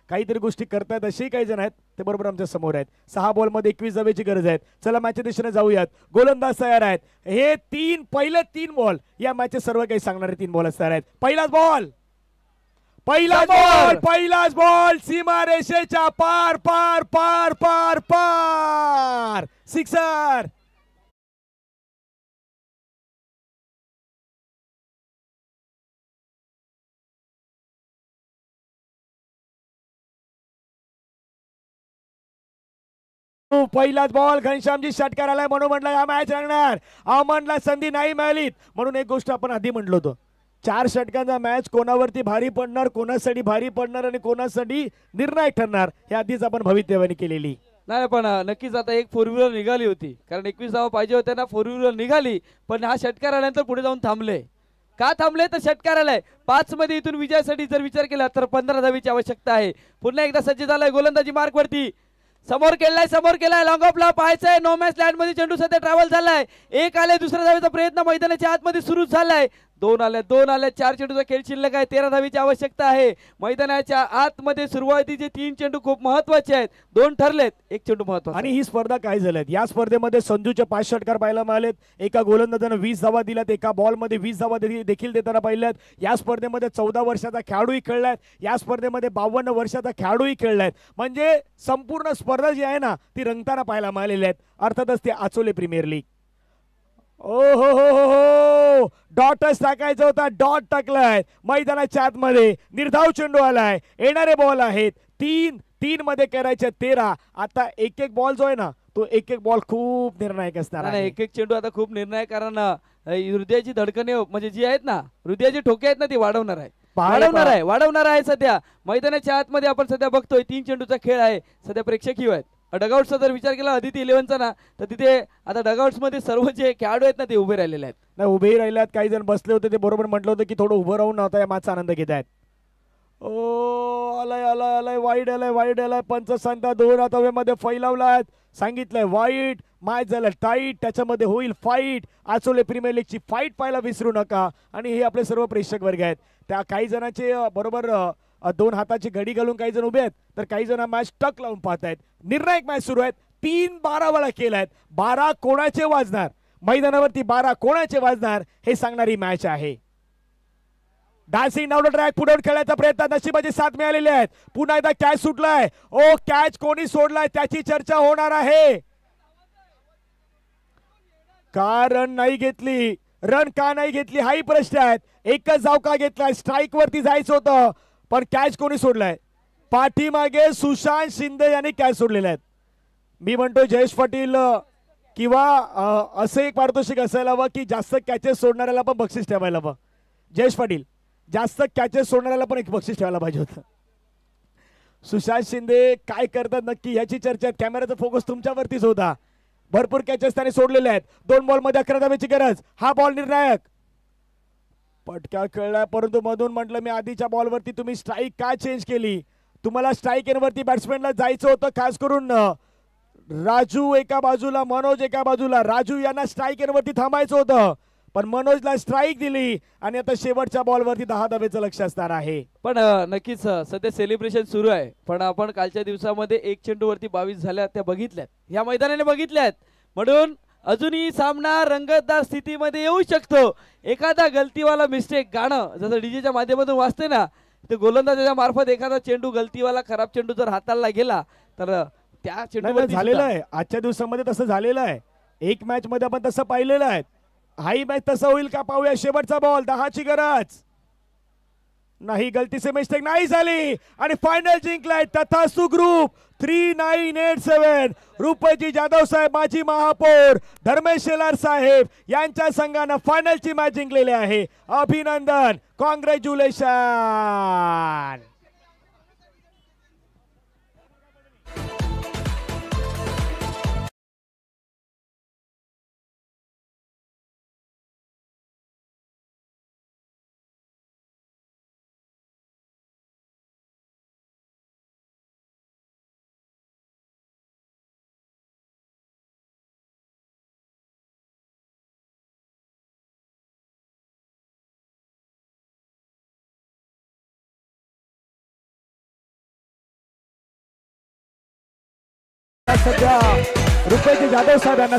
काहीतरी गोष्टी करतायत, असेही काही जण आहेत. ते बरोबर आमच्या समोर आहेत. 6 बॉलमध्ये 21 धावेची गरज आहे. चला मॅचच्या दिशेने जाऊयात. गोलंदाज तयार आहेत. हे पहिले 3 बॉल या मॅचचे सर्व काही सांगणारे 3 बॉल तयार आहेत. पहिलाच बॉल सीमारेषेच्या पार पार पार पार पार सिक्सर. पहिलाच बॉल. घनश्यामजी षटकार आलाय म्हणून म्हटलं हा मॅच रंगणार. अमनला संधी नाही मिळाली, म्हणून एक गोष्ट आपण आधी म्हटलं होतं, 4 षटकांचा मॅच कोणावरती भारी पडणार, कोणासाठी भारी पडणार आणि कोणासाठी निर्णायक ठरणार, हे आधीच आपण भवितव्याने केलेली. नाही, पण नक्कीच आता एक 4 व्हीलर निघाली होती, कारण 21 धावा पाहिजे होत्या ना. 4 व्हीलर निघाली, पण हा षटकार आल्यानंतर पुढे जाऊन थांबले. का थांबले? तर षटकार आलाय. 5 मध्ये इथून विजयासाठी जर विचार केला तर 15 धावेची आवश्यकता आहे. पुन्हा एकदा सज्ज झालाय गोलंदाजी मार्क वरती. समोर केलाय लॉंग ऑफला पाहायचंय. नो मॅच लँड मध्ये चेंडू सध्या ट्रॅव्हल झालाय. एक आले, दुसऱ्या धावेचा प्रयत्न मैदानाच्या आतमध्ये सुरू झालाय. 2 आल्या. 4 चेंडूचा खेळ शिल्लक आहे. 13 धावेची आवश्यकता आहे. मैदानाच्या आतमध्ये सुरुवातीचे 3 चेंडू खूप महत्वाचे आहेत. 2 ठरलेत, 1 चेंडू महत्वाचा. आणि ही स्पर्धा काय झाल्यात, या स्पर्धेमध्ये संजूचे 5 षटकार पाहायला मिळालेत. एका गोलंदाजानं 20 धावा दिल्यात, एका बॉलमध्ये 20 धावा देखील देताना पाहिल्यात. या स्पर्धेमध्ये 14 वर्षाचा खेळाडूही खेळलाय. या स्पर्धेमध्ये 52 वर्षाचा खेळाडूही खेळलाय. म्हणजे संपूर्ण स्पर्धा जी आहे ना, ती रंगताना पाहायला मिळालेली आहेत. अर्थातच ते आचोले प्रीमियर लीग. ओ हो हो हो हो, डॉटच टाकायचा होता, डॉट टाकलाय. मैदानाच्या आतमध्ये निर्धाव चेंडू आलाय. येणारे बॉल आहेत 3 मध्ये करायचे 13. आता एक बॉल जो आहे ना, तो एक बॉल खूप निर्णायक असणार आहे. एक चेंडू आता खूप निर्णायक, कारण हृदयाची धडकणे म्हणजे जी आहेत ना, हृदयाची ठोके आहेत ना, ती वाढवणार आहे. सध्या मैदानाच्या आतमध्ये आपण सध्या बघतोय 3 चेंडूचा खेळ आहे. सध्या प्रेक्षकीय आहेत. डगआउटचा जर विचार केला अदिती 11चा ना, तर तिथे आता डगआउट्स मध्ये सर्व जे खेळाडू आहेत ना, ते उभे राहिलेले आहेत. नाही, उभेही राहिल्यात. काही जण बसले होते, ते बरोबर म्हटलं होतं की थोडं उभं राहून आता या मॅचचा आनंद घेत आहेत. ओ आलाय वाईड आलाय. पंच सांगता 2 हाताव्यामध्ये फैलावलाय. सांगितलंय वाईट. मॅच झालं टाईट. त्याच्यामध्ये होईल फाईट. आचोले प्रीमियर लीगची फाईट पाहायला विसरू नका. आणि हे आपले सर्व प्रेक्षक वर्ग आहेत. त्या काही जणांचे बरोबर 2 हाताची घडी घालून काही जण उभे आहेत, तर काही जण मॅच टक लावून पाहत आहेत. निर्णायक मॅच सुरू आहेत. 3-12 वेळा केलायत. 12 कोणाचे वाजणार मैदानावरती, 12 कोणाचे वाजणार हे सांगणारी मॅच आहे. डान्सिंग डाऊन ट्रॅक पुढे खेळायचा प्रयत्न, नशिबाची साथ मिळालेली आहे. पुन्हा एकदा कॅच सुटलाय. ओ कॅच कोणी सोडलाय त्याची चर्चा होणार आहे. का रन नाही घेतली, रन का नाही घेतली हाही प्रश्न आहे. एकच धाव का घेतलाय, स्ट्राईक वरती जायचं होतं, पण कॅच कोणी सोडलाय? पाठीमागे सुशांत शिंदे यांनी कॅच सोडलेले आहेत. मी म्हणतो जयेश पाटील किंवा असं एक पारितोषिक असायला हवं की जास्त कॅचेस सोडणाऱ्याला पण बक्षीस ठेवायला हवं. जयेश पाटील, जास्त कॅचेस सोडणाऱ्याला पण एक बक्षीस ठेवायला पाहिजे होतं. सुशांत शिंदे काय करतात नक्की ह्याची चर्चा आहे. कॅमेराचा फोकस तुमच्यावरतीच होता. भरपूर कॅचेस त्याने सोडलेले आहेत. 2 बॉलमध्ये 11 धाब्याची गरज. हा बॉल निर्णायक. पटका खेळलाय परंतु मधून म्हटलं मी आधीच्या बॉलवरती तुम्ही स्ट्राईक का चेंज केली. तुम्हाला स्ट्राईक एनवरती बॅट्समॅनला जायचं होतं. खास करून राजू एका बाजूला, मनोज एका बाजूला. राजू यांना स्ट्राईक एनवरती थांबायचं होतं पण मनोजला स्ट्राईक दिली आणि आता शेवटच्या बॉलवरती 10 धाब्याचं लक्ष असणार आहे. पण नक्कीच सध्या सेलिब्रेशन सुरू आहे. पण आपण कालच्या दिवसामध्ये 1 चेंडूवरती 22 झाल्या त्या बघितल्यात, या मैदानाने बघितल्यात. म्हणून अजूनही सामना रंगतदार स्थितीमध्ये येऊ शकतो. एखादा गलतीवाला मिस्टेक गाणं जसं डीजेच्या माध्यमातून वाजते ना, ते गोलंदाजाच्या मार्फत एखादा चेंडू गलतीवाला खराब चेंडू जर हाताळला गेला तर त्या चेंडूवर झालेलं आहे. आजच्या दिवसामध्ये तसं झालेलं आहे. एक मॅच मध्ये आपण तसं पाहिलेलं आहे. हाही मॅच तसं होईल का पाहूया. शेवटचा बॉल, 10ची गरज नाही. गलतीचे मिस्टेक नाही झाली आणि फायनल जिंकलाय तथास्तु ग्रुप 3987. रुपयजी जाधव साहेब, माजी महापौर धर्मेश शेलार साहेब यांच्या संघानं फायनलची मॅच जिंकलेली आहे. अभिनंदन, कॉंग्रॅच्युलेशन. सध्या रुपयजी जाधव साहेब यांना